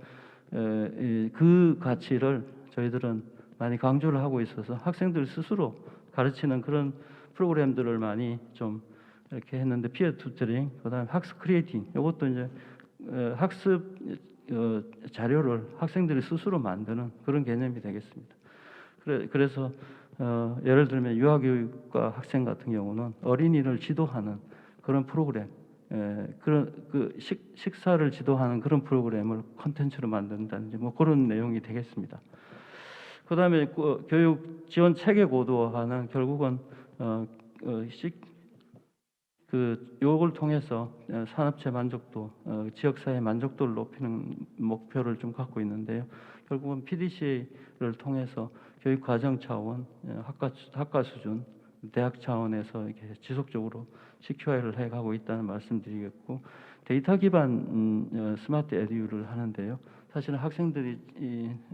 그 가치를 저희들은 많이 강조를 하고 있어서 학생들 스스로 가르치는 그런 프로그램들을 많이 좀 이렇게 했는데, 피어 투터링, 그다음에 학습 크리에이팅, 이것도 이제 학습 자료를 학생들이 스스로 만드는 그런 개념이 되겠습니다. 그래서 예를 들면 유아교육과 학생 같은 경우는 어린이를 지도하는 그런 프로그램, 그런 그 식사를 지도하는 그런 프로그램을 콘텐츠로 만든다든지 뭐 그런 내용이 되겠습니다. 그다음에 교육 지원 체계 고도화는 결국은 요걸 통해서 산업체 만족도, 지역사회 만족도를 높이는 목표를 좀 갖고 있는데요. 결국은 PDCA를 통해서 교육 과정 차원, 학과 수준, 대학 차원에서 이렇게 지속적으로 CQI를 해가고 있다는 말씀드리겠고, 데이터 기반 스마트 에듀를 하는데요. 사실은 학생들이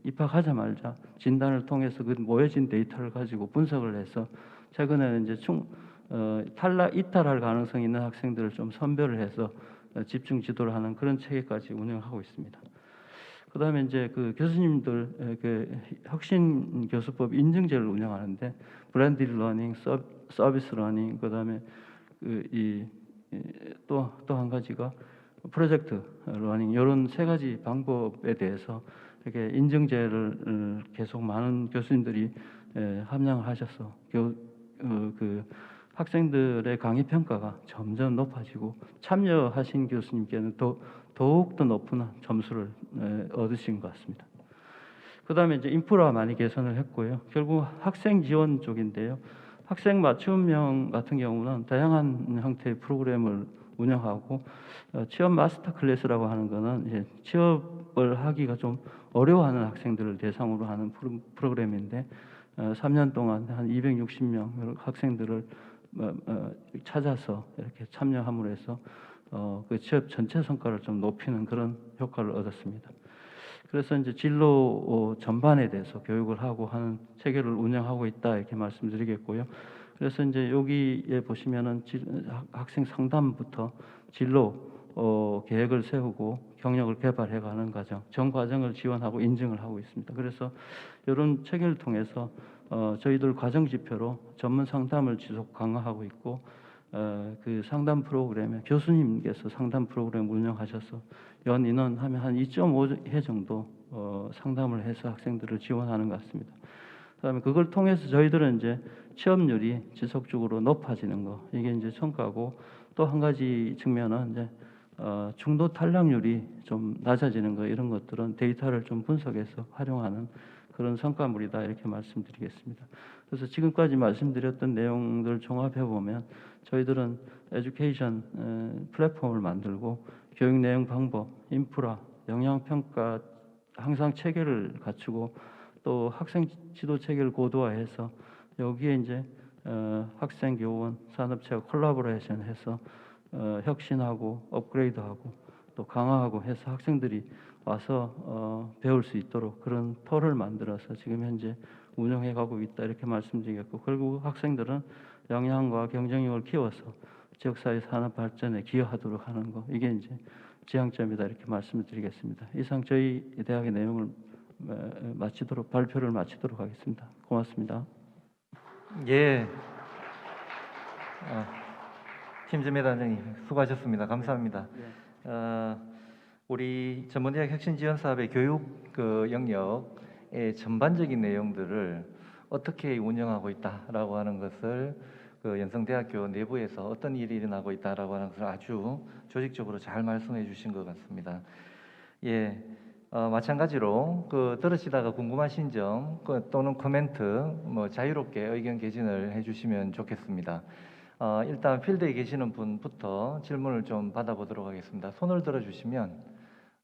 입학하자마자 진단을 통해서 그 모여진 데이터를 가지고 분석을 해서 최근에는 이제 이탈할 가능성이 있는 학생들을 좀 선별을 해서 집중 지도를 하는 그런 체계까지 운영하고 있습니다. 그다음에 이제 그 교수님들 그 혁신 교수법 인증제를 운영하는데 브랜드 러닝, 서비스 러닝, 그다음에 또 한 가지가 프로젝트 러닝, 이런 세 가지 방법에 대해서 이렇게 인증제를 계속 많은 교수님들이 함양하셔서 그 학생들의 강의 평가가 점점 높아지고 참여하신 교수님께는 더욱더 높은 점수를 얻으신 것 같습니다. 그다음에 이제 인프라 많이 개선을 했고요. 결국 학생 지원 쪽인데요. 학생 맞춤형 같은 경우는 다양한 형태의 프로그램을 운영하고, 취업 마스터 클래스라고 하는 거는 이제 취업을 하기가 좀 어려워하는 학생들을 대상으로 하는 프로그램인데 3년 동안 한 260명 학생들을 찾아서 이렇게 참여함으로 해서 그 취업 전체 성과를 좀 높이는 그런 효과를 얻었습니다. 그래서 이제 진로 전반에 대해서 교육을 하고 하는 체계를 운영하고 있다 이렇게 말씀드리겠고요. 그래서 이제 여기에 보시면은 학생 상담부터 진로 계획을 세우고 경력을 개발해가는 과정, 전 과정을 지원하고 인증을 하고 있습니다. 그래서 이런 체계를 통해서 저희들 과정 지표로 전문 상담을 지속 강화하고 있고, 그 상담 프로그램에 교수님께서 상담 프로그램 운영하셔서 연 인원 하면 한 2.5회 정도 상담을 해서 학생들을 지원하는 것 같습니다. 그다음에 그걸 통해서 저희들은 이제 취업률이 지속적으로 높아지는 거, 이게 이제 성과고, 또 한 가지 측면은 이제 중도 탈락률이 좀 낮아지는 거, 이런 것들은 데이터를 좀 분석해서 활용하는 그런 성과물이다 이렇게 말씀드리겠습니다. 그래서 지금까지 말씀드렸던 내용들 종합해 보면 저희들은 에듀케이션 플랫폼을 만들고 교육 내용 방법, 인프라, 영양 평가 항상 체계를 갖추고, 또 학생 지도 체계를 고도화해서 여기에 이제 학생 교원 산업체와 콜라보레이션해서 혁신하고 업그레이드하고 또 강화하고 해서 학생들이 와서 배울 수 있도록 그런 털을 만들어서 지금 현재 운영해 가고 있다 이렇게 말씀드리겠고, 결국 학생들은 역량과 경쟁력을 키워서 지역사회 산업 발전에 기여하도록 하는 거, 이게 이제 지향점이다 이렇게 말씀을 드리겠습니다. 이상 저희 대학의 내용을 발표를 마치도록 하겠습니다. 고맙습니다. 예. 김재매 단장님 수고하셨습니다. 감사합니다. 우리 전문대학 혁신지원 사업의 교육 영역의 전반적인 내용들을 어떻게 운영하고 있다라고 하는 것을 연성대학교 내부에서 어떤 일이 일어나고 있다라고 하는 것을 아주 조직적으로 잘 말씀해 주신 것 같습니다. 예. 마찬가지로 들으시다가 궁금하신 점 또는 코멘트 자유롭게 의견 개진을 해주시면 좋겠습니다. 일단 필드에 계시는 분부터 질문을 좀 받아보도록 하겠습니다. 손을 들어주시면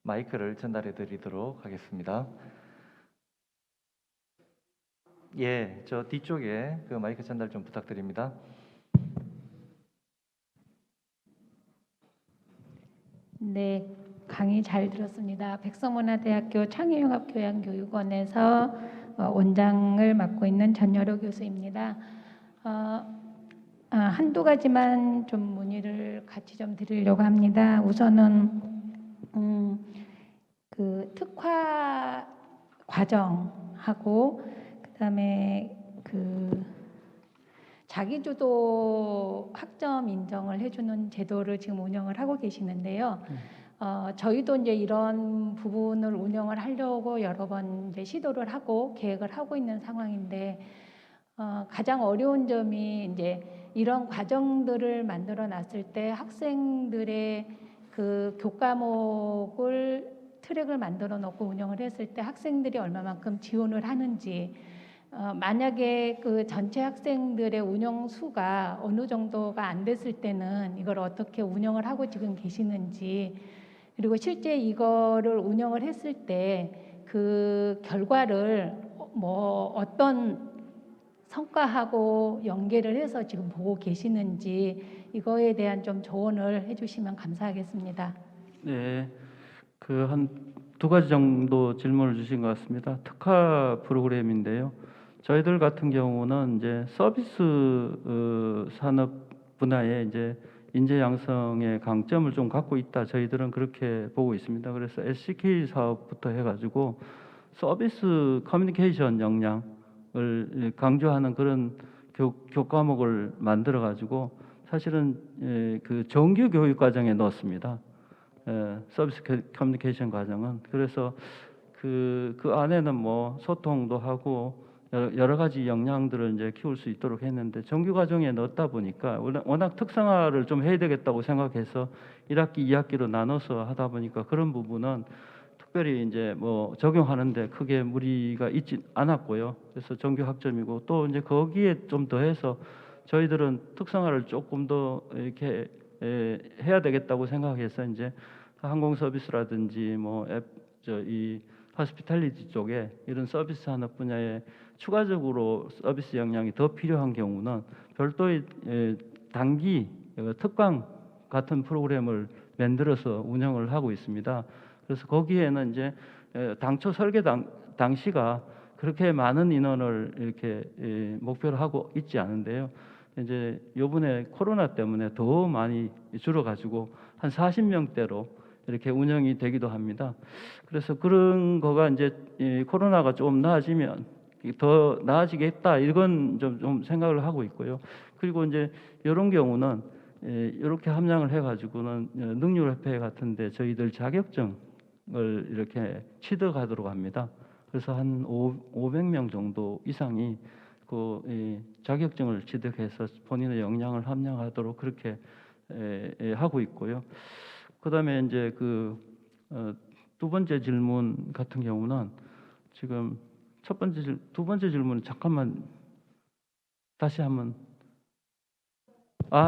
마이크를 전달해 드리도록 하겠습니다. 예, 저 뒤쪽에 마이크 전달 좀 부탁드립니다. 네, 강의 잘 들었습니다. 백성문화대학교 창의융합교양교육원에서 원장을 맡고 있는 전여로 교수입니다. 한두 가지만 좀 문의를 같이 좀 드리려고 합니다. 우선은 그 특화 과정하고 그다음에 그 자기주도 학점 인정을 해주는 제도를 지금 운영을 하고 계시는데요. 저희도 이제 이런 부분을 운영을 하려고 여러 번 이제 시도를 하고 계획을 하고 있는 상황인데 가장 어려운 점이 이제 이런 과정들을 만들어 놨을 때 학생들의 그 교과목을 트랙을 만들어 놓고 운영을 했을 때 학생들이 얼마만큼 지원을 하는지 만약에 그 전체 학생들의 운영 수가 어느 정도가 안 됐을 때는 이걸 어떻게 운영을 하고 지금 계시는지 그리고 실제 이거를 운영을 했을 때 그 결과를 뭐 어떤 성과하고 연계를 해서 지금 보고 계시는지 이거에 대한 좀 조언을 해주시면 감사하겠습니다. 네, 한 두 가지 정도 질문을 주신 것 같습니다. 특화 프로그램인데요. 저희들 같은 경우는 이제 서비스 산업 분야에 이제 인재 양성의 강점을 좀 갖고 있다. 저희들은 그렇게 보고 있습니다. 그래서 SCK 사업부터 해가지고 서비스 커뮤니케이션 역량을 강조하는 그런 교과목을 만들어 가지고 사실은 그 정규 교육 과정에 넣었습니다. 서비스 커뮤니케이션 과정은 그래서 그 안에는 뭐 소통도 하고 여러 가지 역량들을 이제 키울 수 있도록 했는데 정규 과정에 넣었다 보니까 워낙 특성화를 좀 해야 되겠다고 생각해서 1학기, 2학기로 나눠서 하다 보니까 그런 부분은 특별히 이제 뭐 적용하는데 크게 무리가 있지 않았고요. 그래서 정규 학점이고 또 이제 거기에 좀 더해서 저희들은 특성화를 조금 더 이렇게 해야 되겠다고 생각해서 이제 항공 서비스라든지 뭐 이 호스피탈리티 쪽에 이런 서비스 산업 분야에 추가적으로 서비스 역량이 더 필요한 경우는 별도의 단기 특강 같은 프로그램을 만들어서 운영을 하고 있습니다. 그래서 거기에는 이제 당초 설계 당시가 그렇게 많은 인원을 이렇게 목표로 하고 있지 않은데요. 이제 요번에 코로나 때문에 더 많이 줄어가지고 한 40명대로 이렇게 운영이 되기도 합니다. 그래서 그런 거가 이제 코로나가 좀 나아지면 더 나아지겠다 이건 좀 생각을 하고 있고요. 그리고 이제 이런 경우는 이렇게 함량을 해가지고는 능률협회 같은데 저희들 자격증을 이렇게 취득하도록 합니다. 그래서 한 500명 정도 이상이 그 자격증을 취득해서 본인의 역량을 함량하도록 그렇게 하고 있고요. 그다음에 이제 두 번째 질문 같은 경우는 지금 두 번째 질문 잠깐만 다시 한번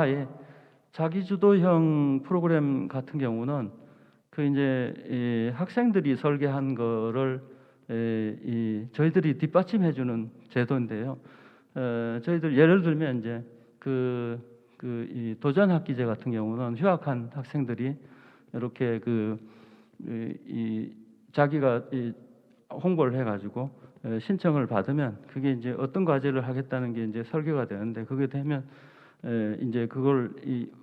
예. 자기주도형 프로그램 같은 경우는 그 이제 학생들이 설계한 거를 저희들이 뒷받침해주는 제도인데요. 저희들 예를 들면 이제 이 도전학기제 같은 경우는 휴학한 학생들이 이렇게 자기가 홍보를 해가지고 신청을 받으면 그게 이제 어떤 과제를 하겠다는 게 이제 설계가 되는데 그게 되면 이제 그걸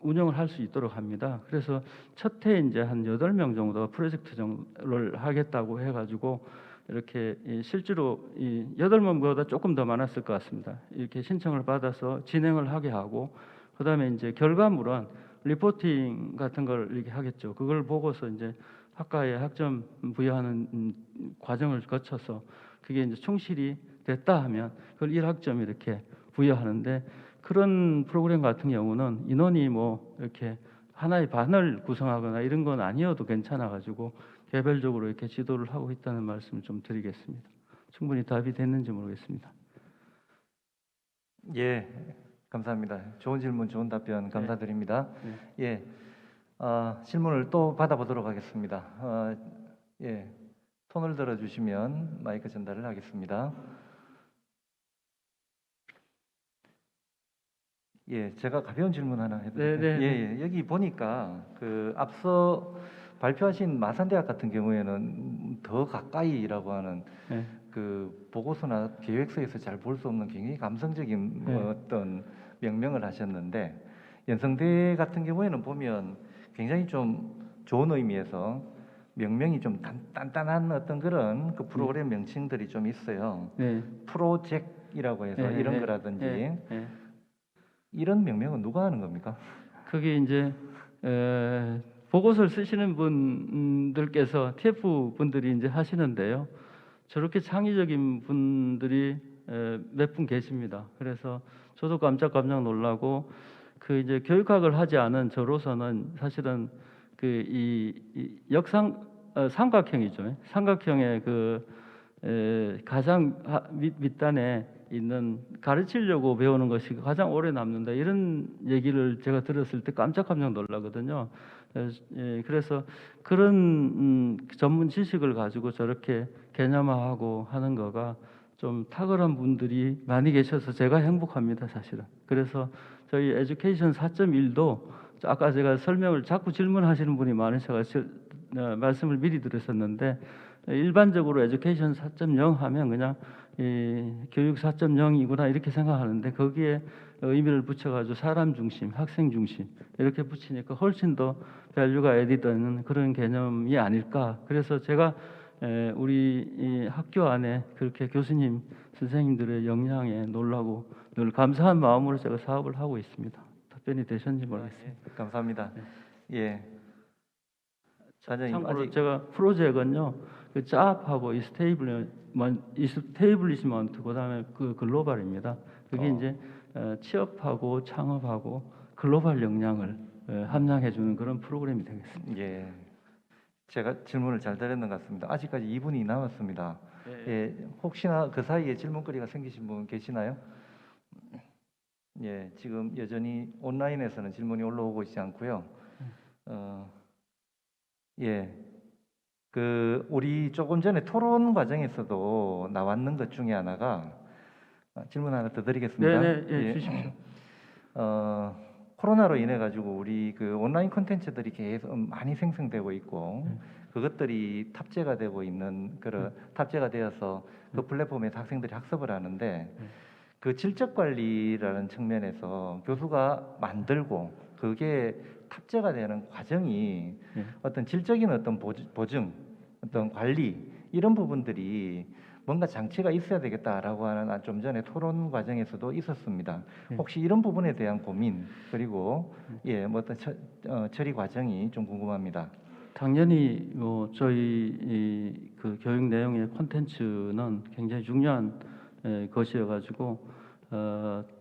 운영을 할 수 있도록 합니다. 그래서 첫 해 이제 한 8명 정도 프로젝트 정도를 하겠다고 해가지고 이렇게 실제로 8명보다 조금 더 많았을 것 같습니다. 이렇게 신청을 받아서 진행을 하게 하고 그다음에 이제 결과물은 리포팅 같은 걸 이렇게 하겠죠. 그걸 보고서 이제 학과에 학점 부여하는 과정을 거쳐서 그게 이제 충실이 됐다 하면 그걸 1학점 이렇게 부여하는데 그런 프로그램 같은 경우는 인원이 뭐 이렇게 하나의 반을 구성하거나 이런 건 아니어도 괜찮아 가지고 개별적으로 이렇게 지도를 하고 있다는 말씀을 좀 드리겠습니다. 충분히 답이 됐는지 모르겠습니다. 예, 감사합니다. 좋은 질문, 좋은 답변 감사드립니다. 예, 질문을 또 받아보도록 하겠습니다. 예, 손을 들어주시면 마이크 전달을 하겠습니다. 예, 제가 가벼운 질문 하나 해도 네, 될까요? 네, 예, 예, 여기 보니까 그 앞서 발표하신 마산대학 같은 경우에는 더 가까이라고 하는 네. 그 보고서나 계획서에서 잘 볼 수 없는 굉장히 감성적인 네. 어떤 명명을 하셨는데 연성대 같은 경우에는 보면 굉장히 좀 좋은 의미에서 명명이 좀 단단한 어떤 그런 그 프로그램 명칭들이 좀 있어요. 네. 프로젝트이라고 해서 네, 이런 네, 거라든지 네, 네. 이런 명명은 누가 하는 겁니까? 그게 이제 보고서를 쓰시는 분들께서 TF 분들이 이제 하시는데요. 저렇게 창의적인 분들이 몇 분 계십니다. 그래서 저도 깜짝 놀라고 그 이제 교육학을 하지 않은 저로서는 사실은 그 이 삼각형이죠. 삼각형의 그 가장 밑단에 있는 가르치려고 배우는 것이 가장 오래 남는다 이런 얘기를 제가 들었을 때 깜짝 놀라거든요. 그래서 그런 전문 지식을 가지고 저렇게 개념화하고 하는 거가 좀 탁월한 분들이 많이 계셔서 제가 행복합니다, 사실은. 그래서 저희 에듀케이션 4.1도 아까 제가 설명을 자꾸 질문하시는 분이 많으셔서 말씀을 미리 드렸었는데 일반적으로 에듀케이션 4.0 하면 그냥 교육 4.0이구나 이렇게 생각하는데 거기에 의미를 붙여가지고 사람 중심, 학생 중심 이렇게 붙이니까 훨씬 더 밸류가 애디되는 그런 개념이 아닐까. 그래서 제가 우리 이 학교 안에 그렇게 교수님, 선생님들의 역량에 놀라고 늘 감사한 마음으로 제가 사업을 하고 있습니다. 답변이 되셨는지 모르겠습니다. 예, 감사합니다. 예. 사장님 참고로 아직 제가 프로젝트는요, 그 짭하고 이스테이블리시먼트 그다음에 그 글로벌입니다. 그게 이제 취업하고 창업하고 글로벌 역량을 함양해주는 그런 프로그램이 되겠습니다. 예. 제가 질문을 잘 드렸는 것 같습니다. 아직까지 2분이 남았습니다. 예, 혹시나 그 사이에 질문거리가 생기신 분 계시나요? 예, 지금 여전히 온라인에서는 질문이 올라오고 있지 않고요. 예, 그 우리 조금 전에 토론 과정에서도 나왔는 것 중에 하나가 질문 하나 더 드리겠습니다. 네네, 예. 주십시오. 코로나로 인해 가지고 우리 그 온라인 콘텐츠들이 계속 많이 생성되고 있고 그것들이 탑재가 되고 있는 그런 탑재가 되어서 그 플랫폼에서 학생들이 학습을 하는데 그 질적 관리라는 측면에서 교수가 만들고 그게 탑재가 되는 과정이 어떤 질적인 어떤 보증, 어떤 관리 이런 부분들이 뭔가 장치가 있어야 되겠다라고 하는 좀 전에 토론 과정에서도 있었습니다. 혹시 이런 부분에 대한 고민 그리고 예, 뭐 어떤 처리 과정이 좀 궁금합니다. 당연히 뭐 저희 그 교육 내용의 콘텐츠는 굉장히 중요한 것이어가지고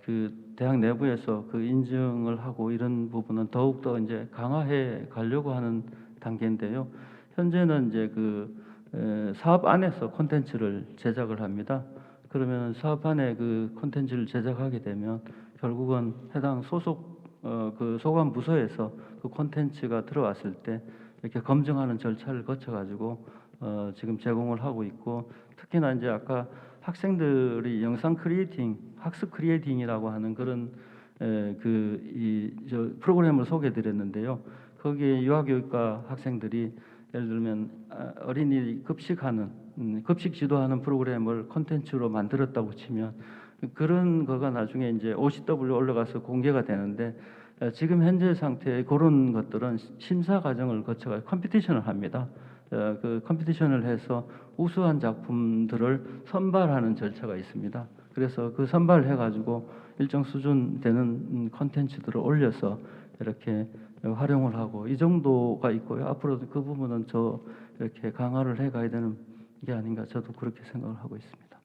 그 대학 내부에서 그 인증을 하고 이런 부분은 더욱 더 이제 강화해 가려고 하는 단계인데요. 현재는 이제 그 사업 안에서 콘텐츠를 제작을 합니다. 그러면 사업 안에 그 콘텐츠를 제작하게 되면 결국은 해당 소속 그 소관 부서에서 그 콘텐츠가 들어왔을 때 이렇게 검증하는 절차를 거쳐가지고 지금 제공을 하고 있고 특히나 이제 아까 학생들이 영상 크리에이팅, 학습 크리에이팅이라고 하는 그런 저 프로그램을 소개해드렸는데요. 거기에 유아교육과 학생들이 예를 들면 어린이 급식하는 급식 지도하는 프로그램을 콘텐츠로 만들었다고 치면 그런 거가 나중에 이제 OCW 올라가서 공개가 되는데 지금 현재 상태의 그런 것들은 심사 과정을 거쳐가 컴피티션을 합니다. 그 컴피티션을 해서 우수한 작품들을 선발하는 절차가 있습니다. 그래서 그 선발을 해가지고 일정 수준 되는 콘텐츠들을 올려서 이렇게 활용을 하고 이 정도가 있고요. 앞으로도 그 부분은 저 이렇게 강화를 해가야 되는 게 아닌가 저도 그렇게 생각을 하고 있습니다.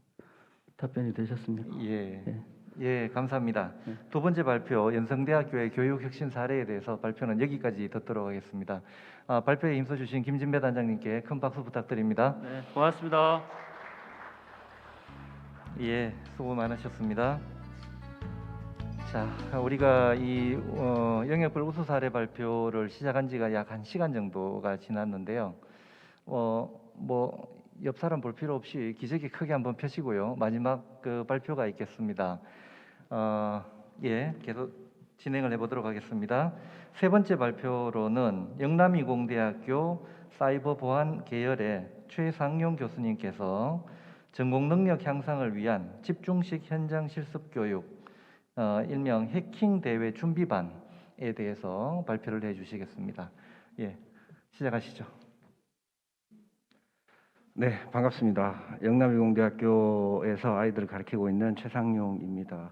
답변이 되셨습니까? 예. 예. 예, 감사합니다. 두 번째 발표, 연성대학교의 교육혁신 사례에 대해서 발표는 여기까지 듣도록 하겠습니다. 발표에 힘써주신 김진배 단장님께 큰 박수 부탁드립니다. 네, 고맙습니다. 예, 수고 많으셨습니다. 자, 우리가 이 영역별 우수 사례 발표를 시작한 지가 약 1시간 정도가 지났는데요. 뭐 옆 사람 볼 필요 없이 기저귀 크게 한번 펴시고요. 마지막 그 발표가 있겠습니다. 예, 계속 진행을 해보도록 하겠습니다. 세 번째 발표로는 영남이공대학교 사이버 보안 계열의 최상용 교수님께서 전공 능력 향상을 위한 집중식 현장 실습 교육, 일명 해킹 대회 준비반에 대해서 발표를 해주시겠습니다. 예, 시작하시죠. 네, 반갑습니다. 영남이공대학교에서 아이들을 가르치고 있는 최상용입니다.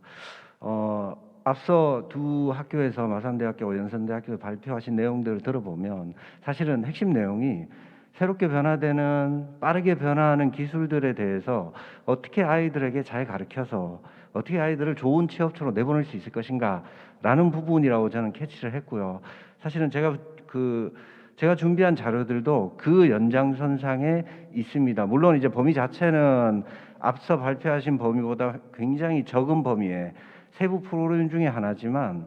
앞서 두 학교에서 마산대학교와 연선대학교 발표하신 내용들을 들어보면 사실은 핵심 내용이 새롭게 변화되는 빠르게 변화하는 기술들에 대해서 어떻게 아이들에게 잘 가르쳐서 어떻게 아이들을 좋은 취업처로 내보낼 수 있을 것인가 라는 부분이라고 저는 캐치를 했고요. 사실은 제가 준비한 자료들도 그 연장선상에 있습니다. 물론 이제 범위 자체는 앞서 발표하신 범위보다 굉장히 적은 범위의 세부 프로그램 중에 하나지만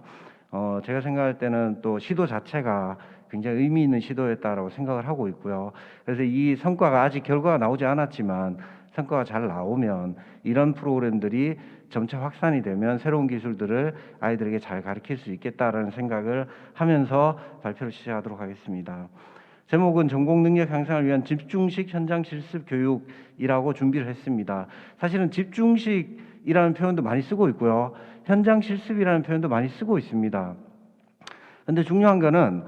제가 생각할 때는 또 시도 자체가 굉장히 의미 있는 시도였다라고 생각을 하고 있고요. 그래서 이 성과가 아직 결과가 나오지 않았지만 성과가 잘 나오면 이런 프로그램들이 점차 확산이 되면 새로운 기술들을 아이들에게 잘 가르칠 수 있겠다라는 생각을 하면서 발표를 시작하도록 하겠습니다. 제목은 전공 능력 향상을 위한 집중식 현장 실습 교육이라고 준비를 했습니다. 사실은 집중식이라는 표현도 많이 쓰고 있고요. 현장 실습이라는 표현도 많이 쓰고 있습니다. 근데 중요한 거는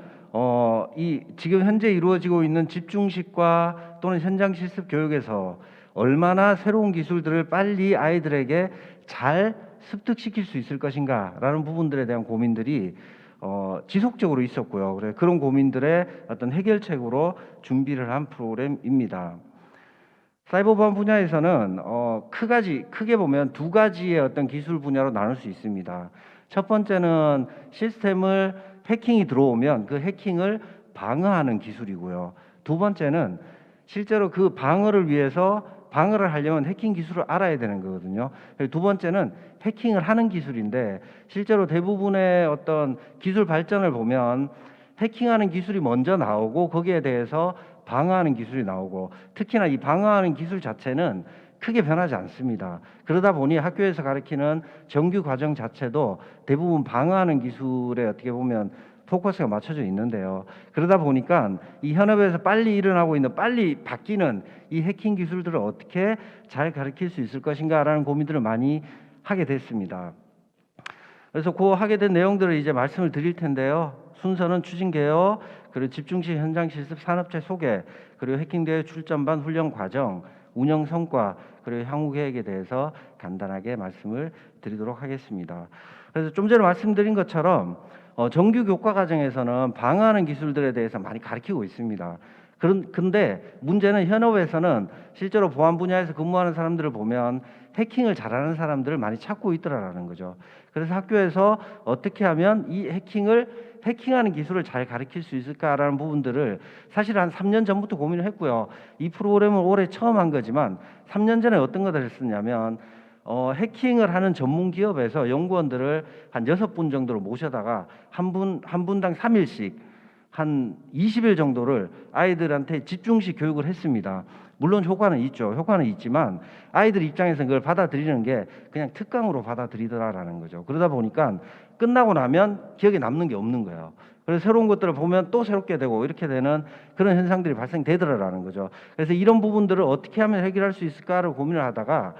지금 현재 이루어지고 있는 집중식과 또는 현장 실습 교육에서 얼마나 새로운 기술들을 빨리 아이들에게 잘 습득시킬 수 있을 것인가라는 부분들에 대한 고민들이 지속적으로 있었고요. 그래서 그런 고민들의 어떤 해결책으로 준비를 한 프로그램입니다. 사이버 보안 분야에서는 크게 보면 두 가지의 어떤 기술 분야로 나눌 수 있습니다. 첫 번째는 시스템을 해킹이 들어오면 그 해킹을 방어하는 기술이고요. 두 번째는 실제로 그 방어를 하려면 해킹 기술을 알아야 되는 거거든요. 두 번째는 해킹을 하는 기술인데 실제로 대부분의 어떤 기술 발전을 보면 해킹하는 기술이 먼저 나오고 거기에 대해서 방어하는 기술이 나오고 특히나 이 방어하는 기술 자체는 크게 변하지 않습니다. 그러다 보니 학교에서 가르치는 정규 과정 자체도 대부분 방어하는 기술에 어떻게 보면 포커스가 맞춰져 있는데요. 그러다 보니까 이 현업에서 빨리 일어나고 있는 빨리 바뀌는 이 해킹 기술들을 어떻게 잘 가르칠 수 있을 것인가라는 고민들을 많이 하게 됐습니다. 그래서 그 하게 된 내용들을 이제 말씀을 드릴 텐데요. 순서는 추진 개요, 그리고 집중식 현장 실습 산업체 소개, 그리고 해킹 대회 출전반 훈련 과정, 운영 성과, 그리고 향후 계획에 대해서 간단하게 말씀을 드리도록 하겠습니다. 그래서 좀 전에 말씀드린 것처럼 정규 교과 과정에서는 방어하는 기술들에 대해서 많이 가르치고 있습니다. 근데 문제는 현업에서는 실제로 보안 분야에서 근무하는 사람들을 보면 해킹을 잘하는 사람들을 많이 찾고 있더라라는 거죠. 그래서 학교에서 어떻게 하면 이 해킹하는 기술을 잘 가르칠 수 있을까라는 부분들을 사실 한 3년 전부터 고민을 했고요. 이 프로그램을 올해 처음 한 거지만 3년 전에 어떤 것들을 했었냐면 해킹을 하는 전문 기업에서 연구원들을 한 6분 정도로 모셔다가 한 분당 3일씩 한 20일 정도를 아이들한테 집중식 교육을 했습니다. 물론 효과는 있죠. 효과는 있지만 아이들 입장에서는 그걸 받아들이는 게 그냥 특강으로 받아들이더라라는 거죠. 그러다 보니까 끝나고 나면 기억에 남는 게 없는 거예요. 그래서 새로운 것들을 보면 또 새롭게 되고 이렇게 되는 그런 현상들이 발생되더라라는 거죠. 그래서 이런 부분들을 어떻게 하면 해결할 수 있을까를 고민을 하다가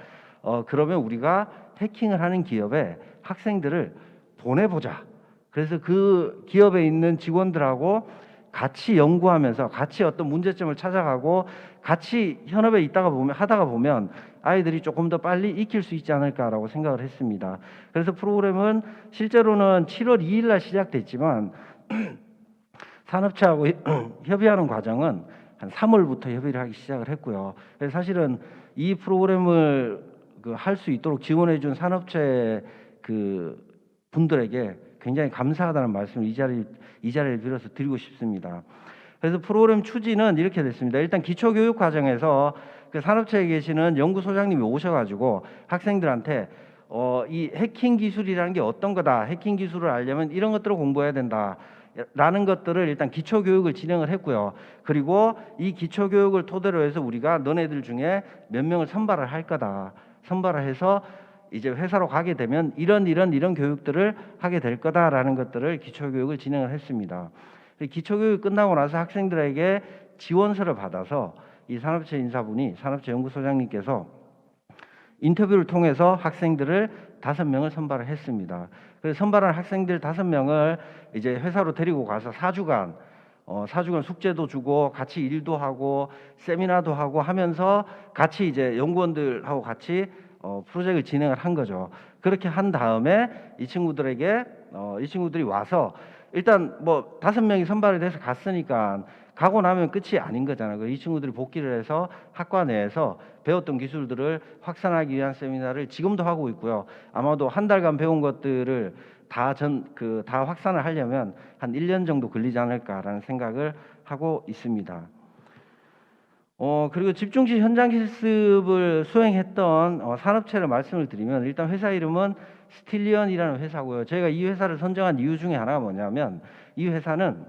그러면 우리가 해킹을 하는 기업에 학생들을 보내보자. 그래서 그 기업에 있는 직원들하고 같이 연구하면서 같이 어떤 문제점을 찾아가고 같이 현업에 하다가 보면 아이들이 조금 더 빨리 익힐 수 있지 않을까라고 생각을 했습니다. 그래서 프로그램은 실제로는 7월 2일 날 시작됐지만 산업체하고 협의하는 과정은 한 3월부터 협의를 하기 시작을 했고요. 그래서 사실은 이 프로그램을 할 수 있도록 지원해 준 산업체 분들에게 굉장히 감사하다는 말씀을 이 자리를 빌어서 드리고 싶습니다. 그래서 프로그램 추진은 이렇게 됐습니다. 일단 기초교육 과정에서 그 산업체에 계시는 연구소장님이 오셔가지고 학생들한테 이 해킹 기술이라는 게 어떤 거다, 해킹 기술을 알려면 이런 것들을 공부해야 된다 라는 것들을 일단 기초교육을 진행을 했고요. 그리고 이 기초교육을 토대로 해서 우리가 너네들 중에 몇 명을 선발을 할 거다, 선발을 해서 이제 회사로 가게 되면 이런 교육들을 하게 될 거다라는 것들을 기초교육을 진행을 했습니다. 기초교육 끝나고 나서 학생들에게 지원서를 받아서 이 산업체 인사분이, 산업체 연구소장님께서 인터뷰를 통해서 학생들을 5명을 선발을 했습니다. 그래서 선발한 학생들 5명을 이제 회사로 데리고 가서 4주간 숙제도 주고 같이 일도 하고 세미나도 하고 하면서 같이 이제 연구원들하고 같이 프로젝트를 진행을 한 거죠. 그렇게 한 다음에 이 친구들이 와서 일단 뭐 5명이 선발이 돼서 갔으니까 가고 나면 끝이 아닌 거잖아요. 이 친구들이 복귀를 해서 학과 내에서 배웠던 기술들을 확산하기 위한 세미나를 지금도 하고 있고요. 아마도 한 달간 배운 것들을 다 확산을 하려면 한 1년 정도 걸리지 않을까라는 생각을 하고 있습니다. 그리고 집중식 현장 실습을 수행했던 산업체를 말씀을 드리면 일단 회사 이름은 스틸리언이라는 회사고요. 저희가 이 회사를 선정한 이유 중에 하나가 뭐냐면 이 회사는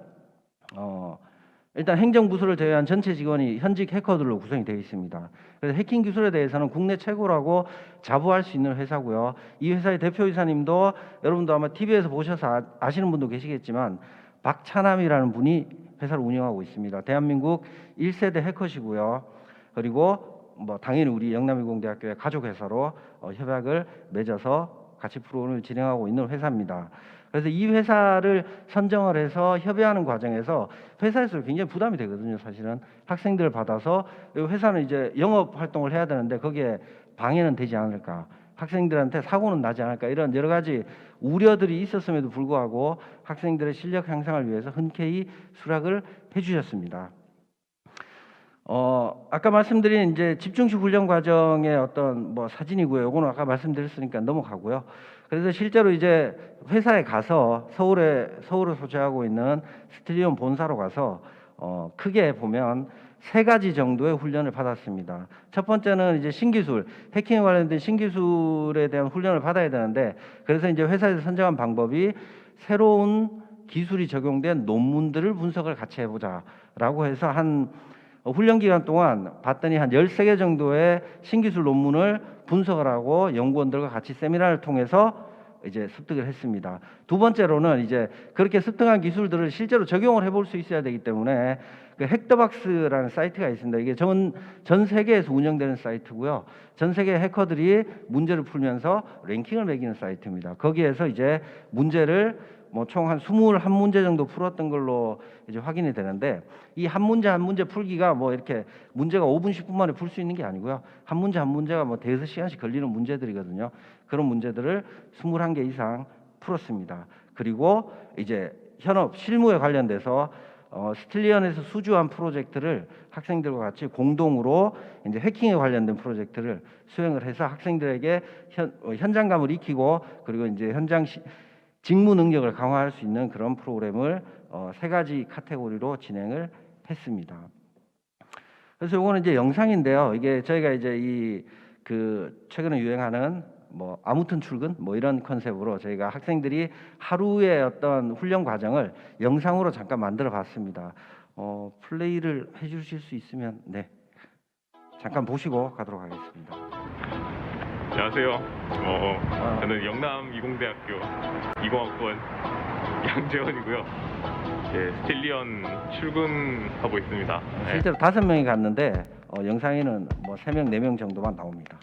일단 행정부서를 제외한 전체 직원이 현직 해커들로 구성이 되어 있습니다. 그래서 해킹 기술에 대해서는 국내 최고라고 자부할 수 있는 회사고요. 이 회사의 대표이사님도 여러분도 아마 TV에서 보셔서 아시는 분도 계시겠지만 박찬함이라는 분이 회사를 운영하고 있습니다. 대한민국 1세대 해커시고요. 그리고 뭐 당연히 우리 영남이공대학교의 가족 회사로 협약을 맺어서 같이 프로그램을 진행하고 있는 회사입니다. 그래서 이 회사를 선정을 해서 협의하는 과정에서 회사에서 굉장히 부담이 되거든요. 사실은 학생들을 받아서 회사는 이제 영업 활동을 해야 되는데 거기에 방해는 되지 않을까, 학생들한테 사고는 나지 않을까, 이런 여러 가지 우려들이 있었음에도 불구하고 학생들의 실력 향상을 위해서 흔쾌히 수락을 해주셨습니다. 아까 말씀드린 이제 집중식 훈련 과정의 어떤 뭐 사진이고요. 이거는 아까 말씀드렸으니까 넘어가고요. 그래서 실제로 이제 회사에 가서 서울에 소재하고 있는 스틸리온 본사로 가서 크게 보면 3가지 정도의 훈련을 받았습니다. 첫 번째는 이제 신기술, 해킹에 관련된 신기술에 대한 훈련을 받아야 되는데, 그래서 이제 회사에서 선정한 방법이 새로운 기술이 적용된 논문들을 분석을 같이 해보자라고 해서 한 훈련 기간 동안 봤더니 한 13개 정도의 신기술 논문을 분석을 하고 연구원들과 같이 세미나를 통해서 이제 습득을 했습니다. 두 번째로는 이제 그렇게 습득한 기술들을 실제로 적용을 해볼 수 있어야 되기 때문에 그 핵더박스라는 사이트가 있습니다. 이게 전 세계에서 운영되는 사이트고요. 전 세계 해커들이 문제를 풀면서 랭킹을 매기는 사이트입니다. 거기에서 이제 문제를 뭐 총 한 21문제 정도 풀었던 걸로 이제 확인이 되는데, 이 한 문제 풀기가 뭐 이렇게 문제가 5분 10분 만에 풀 수 있는 게 아니고요. 한 문제가 뭐 대여섯 시간씩 걸리는 문제들이거든요. 그런 문제들을 21개 이상 풀었습니다. 그리고 이제 현업 실무에 관련돼서 스틸리언에서 수주한 프로젝트를 학생들과 같이 공동으로 이제 해킹에 관련된 프로젝트를 수행을 해서 학생들에게 현장감을 익히고, 그리고 이제 현장 직무 능력을 강화할 수 있는 그런 프로그램을 3가지 카테고리로 진행을 했습니다. 그래서 이거는 이제 영상인데요. 이게 저희가 이제 최근에 유행하는 뭐 아무튼 출근 뭐 이런 컨셉으로 저희가 학생들이 하루의 어떤 훈련 과정을 영상으로 잠깐 만들어 봤습니다. 플레이를 해주실 수 있으면 네, 잠깐 보시고 가도록 하겠습니다. 안녕하세요. 저는 영남이공대학교 이공학번 양재원이고요. 네, 스틸리언 출근하고 있습니다. 네. 실제로 5명이 갔는데 영상에는 뭐 3명, 4명 정도만 나옵니다.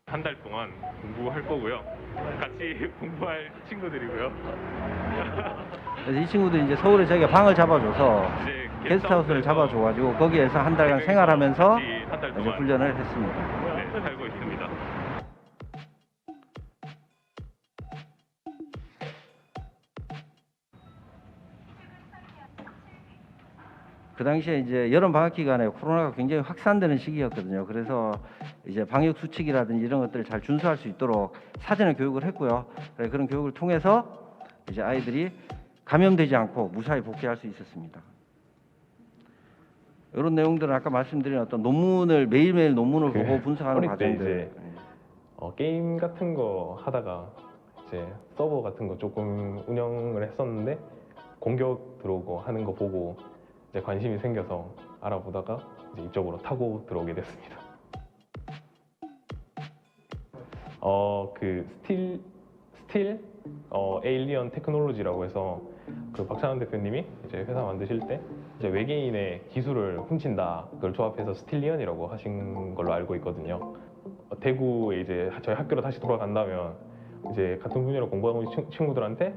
한 달 동안 공부할 거고요. 같이 공부할 친구들이고요. 그래서 이 친구들이 이제 서울에 저희가 방을 잡아줘서 이제 게스트하우스를 잡아줘가지고 거기에서 한 달간 생활하면서 한달 이제 동안 훈련을 했습니다. 네, 살고 있습니다. 그 당시에 이제 여름 방학 기간에 코로나가 굉장히 확산되는 시기였거든요. 그래서 이제 방역 수칙이라든지 이런 것들을 잘 준수할 수 있도록 사전에 교육을 했고요. 그런 교육을 통해서 이제 아이들이 감염되지 않고 무사히 복귀할 수 있었습니다. 이런 내용들은 아까 말씀드린 어떤 논문을 매일매일 논문을 보고 분석하는 어릴 때 과정들. 이제 게임 같은 거 하다가 이제 서버 같은 거 조금 운영을 했었는데 공격 들어오고 하는 거 보고 이제 관심이 생겨서 알아보다가 이제 이쪽으로 타고 들어오게 됐습니다. 그 스틸 에일리언 테크놀로지라고 해서 그 박찬원 대표님이 이제 회사 만드실 때 이제 외계인의 기술을 훔친다 그걸 조합해서 스틸리언이라고 하신 걸로 알고 있거든요. 대구에 이제 저희 학교로 다시 돌아간다면 이제 같은 분야로 공부하고 있는 친구들한테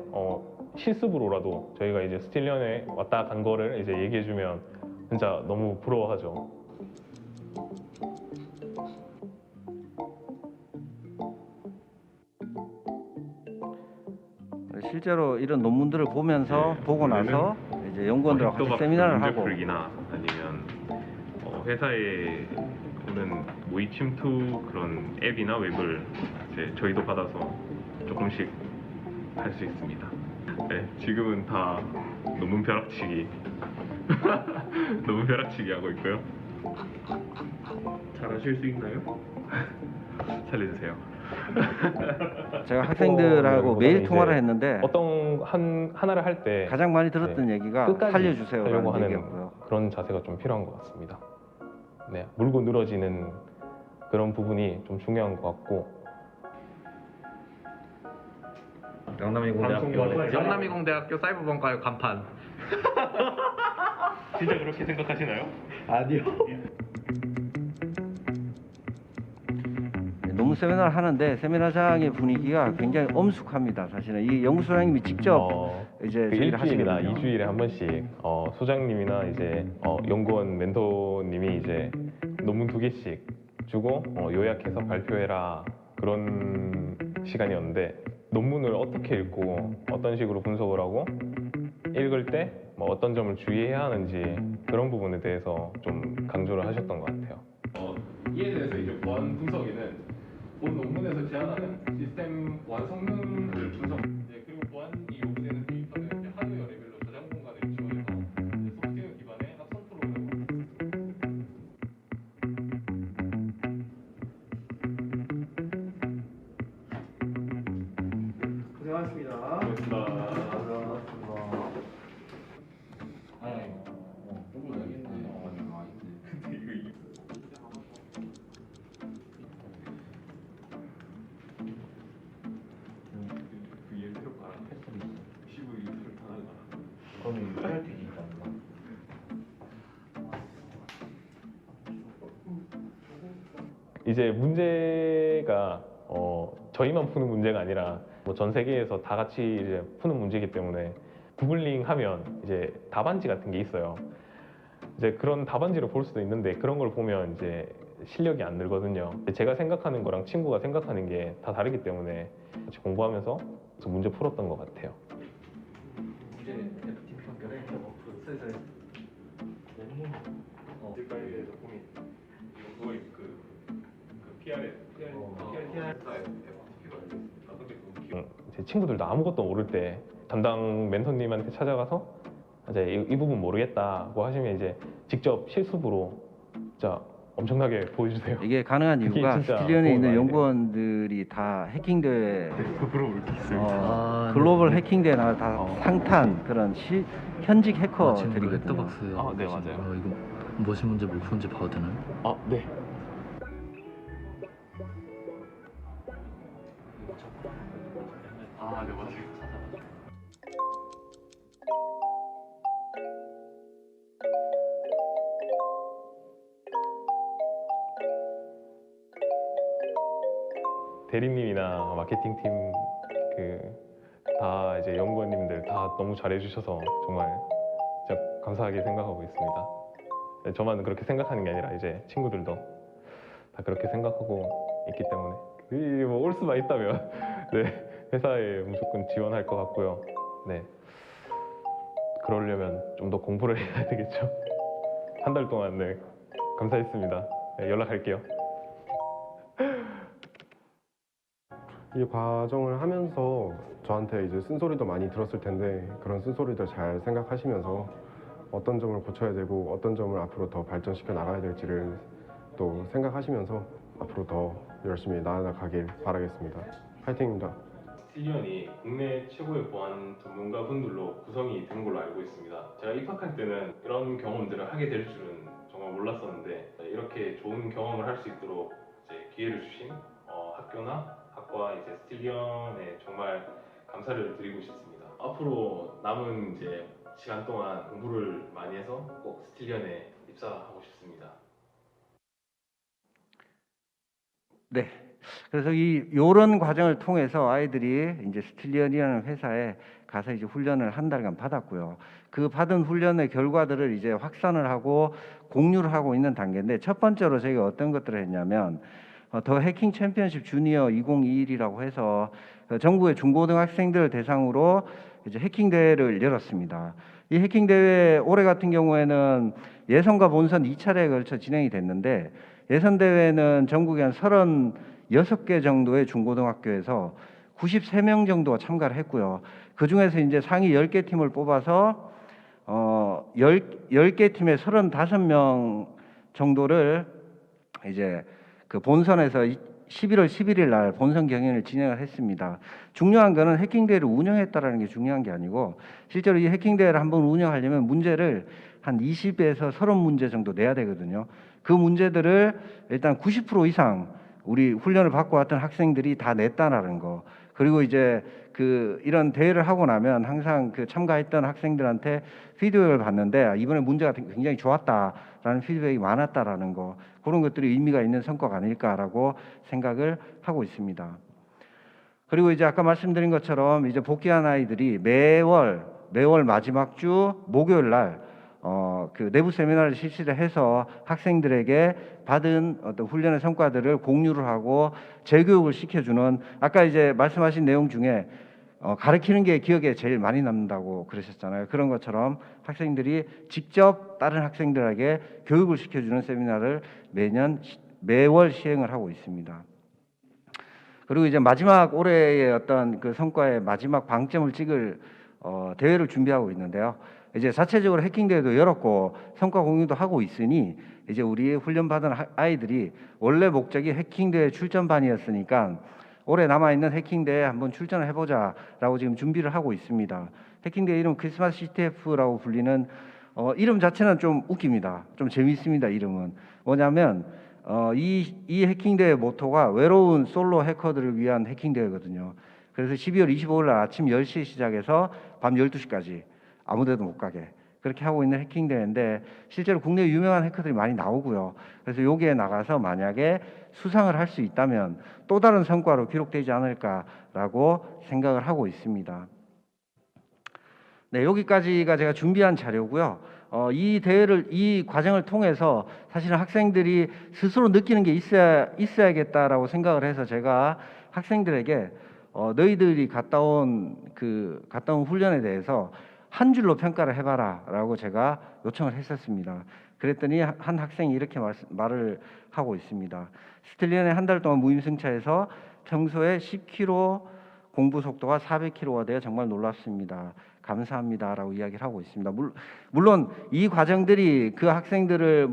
실습으로라도 저희가 이제 스틸리언에 왔다 간 거를 이제 얘기해주면 진짜 너무 부러워하죠. 실제로 이런 논문들을 보면서 보고 나서 이제 연구원들하고 같이 세미나를 하고 풀기나 아니면 회사에 오는 모의 침투 그런 앱이나 웹을 이제 저희도 받아서 조금씩 할 수 있습니다. 네, 지금은 다 논문 벼락치기 논문 벼락치기 하고 있고요. 잘하실 수 있나요? 살려주세요. 제가 학생들하고 매일 이제 통화를 했는데 어떤 하나를 할 때 가장 많이 들었던 얘기가 끝까지 살려주세요라는 하려고 하는 얘기였고요. 그런 자세가 좀 필요한 것 같습니다. 네, 물고 늘어지는 그런 부분이 좀 중요한 것 같고. 영남이공대학교 사이버벙커의 간판. 진짜 그렇게 생각하시나요? 논문 세미나를 하는데 세미나장의 분위기가 굉장히 엄숙합니다. 사실은 이 연구소장님이 직접 이제 그 저희를 일주일이나 하시거든요. 2주일에 한 번씩 소장님이나 이제 연구원 멘토님이 이제 논문 2개씩 주고 요약해서 발표해라 그런 시간이었는데 논문을 어떻게 읽고 어떤 식으로 분석을 하고 읽을 때 뭐 어떤 점을 주의해야 하는지 그런 부분에 대해서 좀 강조를 하셨던 것 같아요. 이에 대해서 이제 보안 분석에는 본 논문에서 제안하는 시스템 완성능을 분석, 그리고 보안이 요구되는 데이터는 이제 하드웨어 레벨로 저장 공간을 지원해서 소프트웨어 기반의 학습 프로그램을 이제 문제가 저희만 푸는 문제가 아니라 뭐 전 세계에서 다 같이 이제 푸는 문제이기 때문에 구글링하면 이제 답안지 같은 게 있어요. 이제 그런 답안지를 볼 수도 있는데 그런 걸 보면 이제 실력이 안 늘거든요. 제가 생각하는 거랑 친구가 생각하는 게 다 다르기 때문에 같이 공부하면서 문제 풀었던 것 같아요. 제 친구들도 아무것도 모를 때 담당 멘토님한테 찾아가서 이제 이 부분 모르겠다고 하시면 이제 직접 실습으로 진짜 엄청나게 보여주세요. 이게 가능한 그게 이유가 진짜 스틸리언에 도움이 있는 많이 연구원들이 다 해킹 대회, 부끄러울 게 있어요. 글로벌 해킹 대회나 다 상탄 그런 현직 지금 해커들이거든요. 레터박스. 네, 맞아요. 이거 무엇이 문제 못 푸는지 봐도 되나요? 네. 네, 맞아요. 대리님이나 마케팅팀 그 다 이제 연구원님들 다 너무 잘해주셔서 정말 진짜 감사하게 생각하고 있습니다. 네, 저만 그렇게 생각하는 게 아니라 이제 친구들도 다 그렇게 생각하고 있기 때문에 뭐 올 수만 있다면 네, 회사에 무조건 지원할 것 같고요. 네, 그러려면 좀 더 공부를 해야 되겠죠. 한 달 동안 네, 감사했습니다. 네, 연락할게요. 이 과정을 하면서 저한테 이제 쓴소리도 많이 들었을 텐데 그런 쓴소리들 잘 생각하시면서 어떤 점을 고쳐야 되고 어떤 점을 앞으로 더 발전시켜 나가야 될지를 또 생각하시면서 앞으로 더 열심히 나아가길 바라겠습니다. 파이팅입니다. 스틸리언이 국내 최고의 보안 전문가분들로 구성이 된 걸로 알고 있습니다. 제가 입학할 때는 이런 경험들을 하게 될 줄은 정말 몰랐었는데 이렇게 좋은 경험을 할 수 있도록 이제 기회를 주신 학교나 학과 이제 스틸리언에 정말 감사를 드리고 싶습니다. 앞으로 남은 이제 시간 동안 공부를 많이 해서 꼭 스틸리언에 입사하고 싶습니다. 네. 그래서 요런 과정을 통해서 아이들이 이제 스틸리언이라는 회사에 가서 이제 훈련을 한 달간 받았고요. 그 받은 훈련의 결과들을 이제 확산을 하고 공유를 하고 있는 단계인데 첫 번째로 저희가 어떤 것들을 했냐면 더 해킹 챔피언십 주니어 2021이라고 해서 전국의 중고등학생들을 대상으로 이제 해킹 대회를 열었습니다. 이 해킹 대회 올해 같은 경우에는 예선과 본선 2차례에 걸쳐 진행이 됐는데 예선 대회는 전국에 한 36개 정도의 중고등학교에서 93명 정도가 참가를 했고요. 그 중에서 이제 상위 10개 팀을 뽑아서 10개 팀에 35명 정도를 이제 그 본선에서 11월 11일 날 본선 경연을 진행을 했습니다. 중요한 거는 해킹 대회를 운영했다라는 게 중요한 게 아니고 실제로 이 해킹 대회를 한번 운영하려면 문제를 한 20에서 30문제 정도 내야 되거든요. 그 문제들을 일단 90% 이상 우리 훈련을 받고 왔던 학생들이 다 냈다라는 거. 그리고 이제 이런 대회를 하고 나면 항상 참가했던 학생들한테 피드백을 받는데 이번에 문제가 굉장히 좋았다라는 피드백이 많았다라는 거. 그런 것들이 의미가 있는 성과가 아닐까라고 생각을 하고 있습니다. 그리고 이제 아까 말씀드린 것처럼 이제 복귀한 아이들이 매월 마지막 주 목요일 날 그 내부 세미나를 실시를 해서 학생들에게 받은 어떤 훈련의 성과들을 공유를 하고 재교육을 시켜주는 아까 이제 말씀하신 내용 중에 가르치는 게 기억에 제일 많이 남는다고 그러셨잖아요. 그런 것처럼 학생들이 직접 다른 학생들에게 교육을 시켜주는 세미나를 매월 시행을 하고 있습니다. 그리고 이제 마지막 올해의 어떤 그 성과의 마지막 방점을 찍을 대회를 준비하고 있는데요. 이제 자체적으로 해킹 대회도 열었고 성과 공유도 하고 있으니 이제 우리 훈련받은 아이들이 원래 목적이 해킹 대회 출전반이었으니까 올해 남아있는 해킹 대회에 한번 출전을 해보자라고 지금 준비를 하고 있습니다. 해킹 대회 이름 크리스마스 CTF라고 불리는 이름 자체는 좀 웃깁니다. 좀 재밌습니다. 이름은 뭐냐면 이 해킹 대회 모토가 외로운 솔로 해커들을 위한 해킹 대회거든요. 그래서 12월 25일 날 아침 10시에 시작해서 밤 12시까지 아무데도 못 가게 그렇게 하고 있는 해킹 대회인데 실제로 국내 유명한 해커들이 많이 나오고요. 그래서 여기에 나가서 만약에 수상을 할 수 있다면 또 다른 성과로 기록되지 않을까라고 생각을 하고 있습니다. 네, 여기까지가 제가 준비한 자료고요. 이 과정을 통해서 사실은 학생들이 스스로 느끼는 게 있어야겠다라고 생각을 해서 제가 학생들에게 너희들이 갔다 온 훈련에 대해서 한 줄로 평가를 해봐라라고 제가 요청을 했었습니다. 그랬더니 한 학생이 이렇게 말을 하고 있습니다. 스틸리언에 한 달 동안 무임승차해서 평소에 10km 공부 속도가 400km가 되어 정말 놀랍습니다. 감사합니다라고 이야기를 하고 있습니다. 물론 이 과정들이 그 학생들을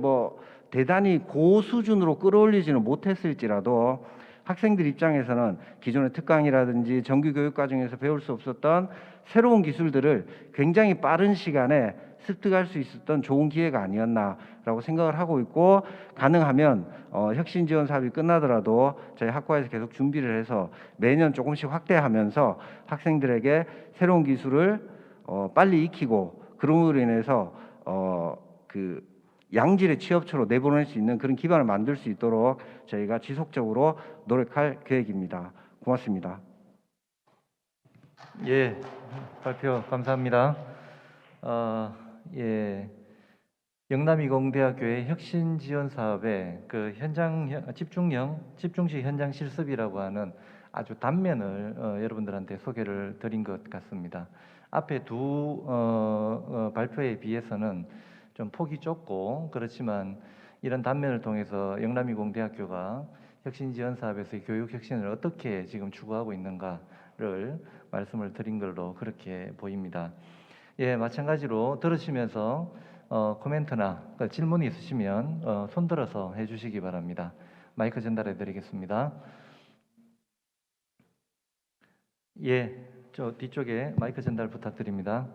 대단히 고수준으로 끌어올리지는 못했을지라도 학생들 입장에서는 기존의 특강이라든지 정규 교육 과정에서 배울 수 없었던 새로운 기술들을 굉장히 빠른 시간에 습득할 수 있었던 좋은 기회가 아니었나라고 생각을 하고 있고 가능하면 혁신 지원 사업이 끝나더라도 저희 학과에서 계속 준비를 해서 매년 조금씩 확대하면서 학생들에게 새로운 기술을 빨리 익히고 그럼으로 인해서 양질의 취업처로 내보낼 수 있는 그런 기반을 만들 수 있도록 저희가 지속적으로 노력할 계획입니다. 고맙습니다. 예, 발표 감사합니다. 예, 영남이공대학교의 혁신 지원 사업의 그 집중식 현장 실습이라고 하는 아주 단면을 여러분들한테 소개를 드린 것 같습니다. 앞에 두 발표에 비해서는 좀 폭이 좁고 그렇지만 이런 단면을 통해서 영남이공대학교가 혁신 지원 사업에서의 교육 혁신을 어떻게 지금 추구하고 있는가를 말씀을 드린 걸로 그렇게 보입니다. 예, 마찬가지로 들으시면서 코멘트나 질문이 있으시면 손 들어서 해주시기 바랍니다. 마이크 전달해 드리겠습니다. 예, 저 뒤쪽에 마이크 전달 부탁드립니다.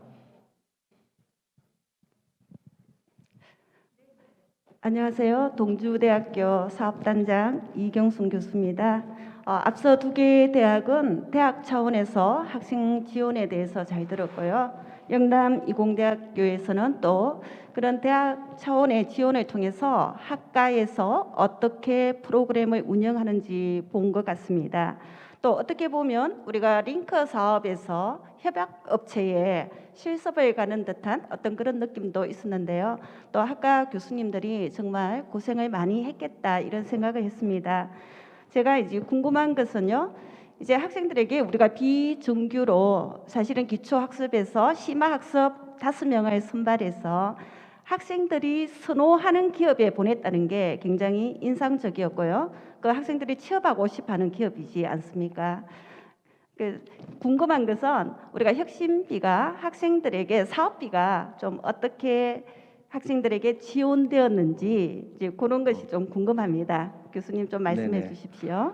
안녕하세요. 동주대학교 사업단장 이경순 교수입니다. 앞서 두 개의 대학은 대학 차원에서 학생 지원에 대해서 잘 들었고요. 영남이공대학교에서는 또 그런 대학 차원의 지원을 통해서 학과에서 어떻게 프로그램을 운영하는지 본 것 같습니다. 또 어떻게 보면 우리가 링크 사업에서 협약업체에 실습을 가는 듯한 어떤 그런 느낌도 있었는데요. 또 학과 교수님들이 정말 고생을 많이 했겠다 이런 생각을 했습니다. 제가 이제 궁금한 것은요. 이제 학생들에게 우리가 비정규로 사실은 기초학습에서 심화학습 5명을 선발해서 학생들이 선호하는 기업에 보냈다는 게 굉장히 인상적이었고요. 그 학생들이 취업하고 싶어하는 기업이지 않습니까? 궁금한 것은 우리가 혁신비가 학생들에게 사업비가 좀 어떻게 학생들에게 지원되었는지 이제 그런 것이 좀 궁금합니다. 교수님 좀 말씀해 네네. 주십시오.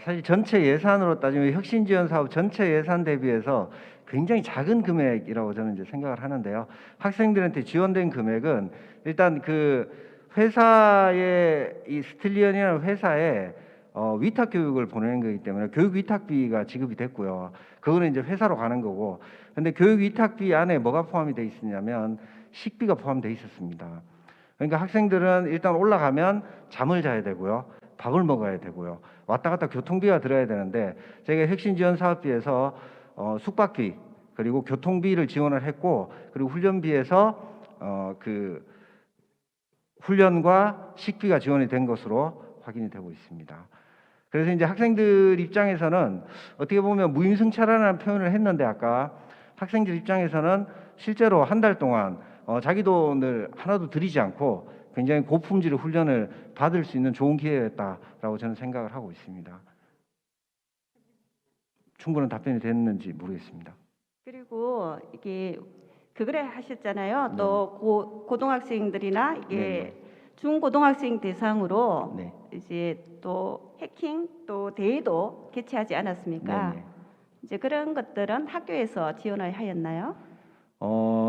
사실 전체 예산으로 따지면 혁신 지원 사업 전체 예산 대비해서 굉장히 작은 금액이라고 저는 이제 생각을 하는데요. 학생들한테 지원된 금액은 일단 그 회사의 이 스틸리언이라는 회사에 위탁 교육을 보내는 거기 때문에 교육 위탁비가 지급이 됐고요. 그거는 이제 회사로 가는 거고. 근데 교육 위탁비 안에 뭐가 포함이 돼 있었냐면 식비가 포함되어 있었습니다. 그러니까 학생들은 일단 올라가면 잠을 자야 되고요. 밥을 먹어야 되고요. 왔다 갔다 교통비가 들어야 되는데 저희가 혁신지원사업비에서 숙박비 그리고 교통비를 지원을 했고 그리고 훈련비에서 그 훈련과 식비가 지원이 된 것으로 확인이 되고 있습니다. 그래서 이제 학생들 입장에서는 어떻게 보면 무임승차라는 표현을 했는데 아까 학생들 입장에서는 실제로 한 달 동안 자기 돈을 하나도 들이지 않고 굉장히 고품질의 훈련을 받을 수 있는 좋은 기회였다라고 저는 생각을 하고 있습니다. 충분한 답변이 됐는지 모르겠습니다. 그리고 이게 그거를 하셨잖아요. 또 고등학생들이나 이게 네네. 중고등학생 대상으로 네. 이제 또 해킹 또 대회도 개최하지 않았습니까? 네네. 이제 그런 것들은 학교에서 지원을 하였나요?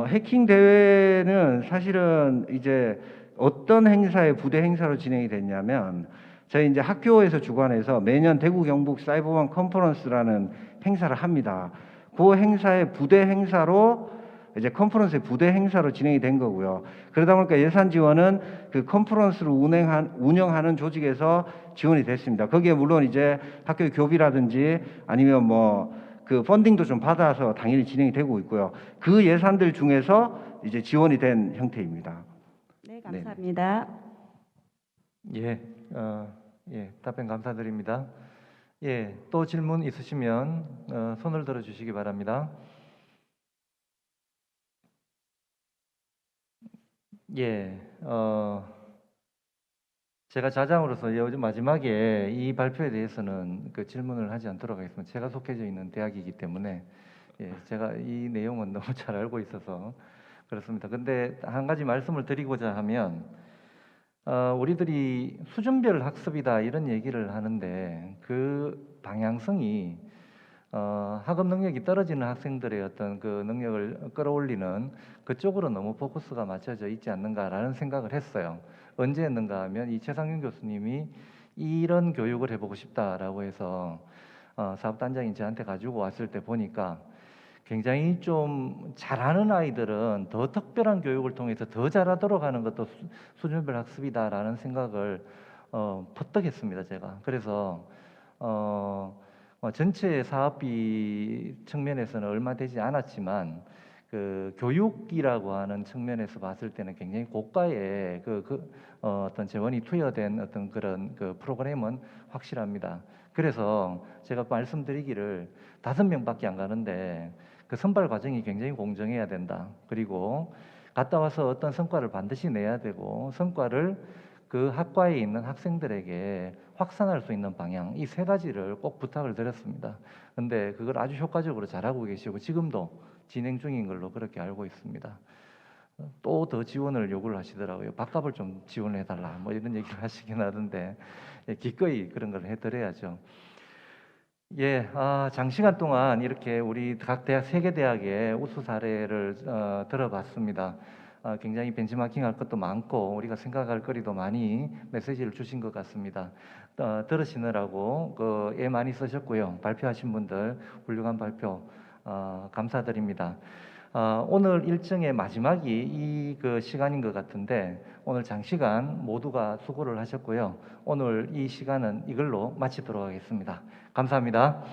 해킹 대회는 사실은 이제 어떤 행사의 부대 행사로 진행이 됐냐면 저희 이제 학교에서 주관해서 매년 대구 경북 사이버원 컨퍼런스라는 행사를 합니다. 그 행사의 부대 행사로 이제 컨퍼런스의 부대 행사로 진행이 된 거고요. 그러다 보니까 예산 지원은 그 컨퍼런스를 운영하는 조직에서 지원이 됐습니다. 거기에 물론 이제 학교의 교비라든지 아니면 뭐 그 펀딩도 좀 받아서 당연히 진행이 되고 있고요. 그 예산들 중에서 이제 지원이 된 형태입니다. 네, 감사합니다. 예, 예, 답변 감사드립니다. 예, 또 질문 있으시면 손을 들어 주시기 바랍니다. 예, 제가 자장으로서 요즘 마지막에 이 발표에 대해서는 그 질문을 하지 않도록 하겠습니다. 제가 속해져 있는 대학이기 때문에 예, 제가 이 내용은 너무 잘 알고 있어서 그렇습니다. 근데 한 가지 말씀을 드리고자 하면 우리들이 수준별 학습이다 이런 얘기를 하는데 그 방향성이 학업 능력이 떨어지는 학생들의 어떤 그 능력을 끌어올리는 그쪽으로 너무 포커스가 맞춰져 있지 않는가라는 생각을 했어요. 언제 했는가 하면 이 최상윤 교수님이 이런 교육을 해보고 싶다라고 해서 사업단장이 저한테 가지고 왔을 때 보니까 굉장히 좀 잘하는 아이들은 더 특별한 교육을 통해서 더 잘하도록 하는 것도 수준별 학습이다라는 생각을 퍼뜩했습니다. 제가. 그래서 전체 사업비 측면에서는 얼마 되지 않았지만 그 교육이라고 하는 측면에서 봤을 때는 굉장히 고가의 어떤 재원이 투여된 어떤 그런 그 프로그램은 확실합니다. 그래서 제가 말씀드리기를 5명밖에 안 가는데 그 선발 과정이 굉장히 공정해야 된다. 그리고 갔다 와서 어떤 성과를 반드시 내야 되고 성과를 그 학과에 있는 학생들에게 확산할 수 있는 방향, 이 3가지를 꼭 부탁을 드렸습니다. 근데 그걸 아주 효과적으로 잘하고 계시고 지금도 진행 중인 걸로 그렇게 알고 있습니다. 또 더 지원을 요구를 하시더라고요. 밥값을 좀 지원해 달라 뭐 이런 얘기를 하시긴 하던데 기꺼이 그런 걸 해드려야죠. 예, 장시간 동안 이렇게 우리 각 대학 3개 대학의 우수 사례를 들어봤습니다. 굉장히 벤치마킹할 것도 많고 우리가 생각할 거리도 많이 메시지를 주신 것 같습니다. 들으시느라고 애 많이 쓰셨고요. 발표하신 분들 훌륭한 발표 감사드립니다. 오늘 일정의 마지막이 이 시간인 것 같은데 오늘 장시간 모두가 수고를 하셨고요. 오늘 이 시간은 이걸로 마치도록 하겠습니다. 감사합니다.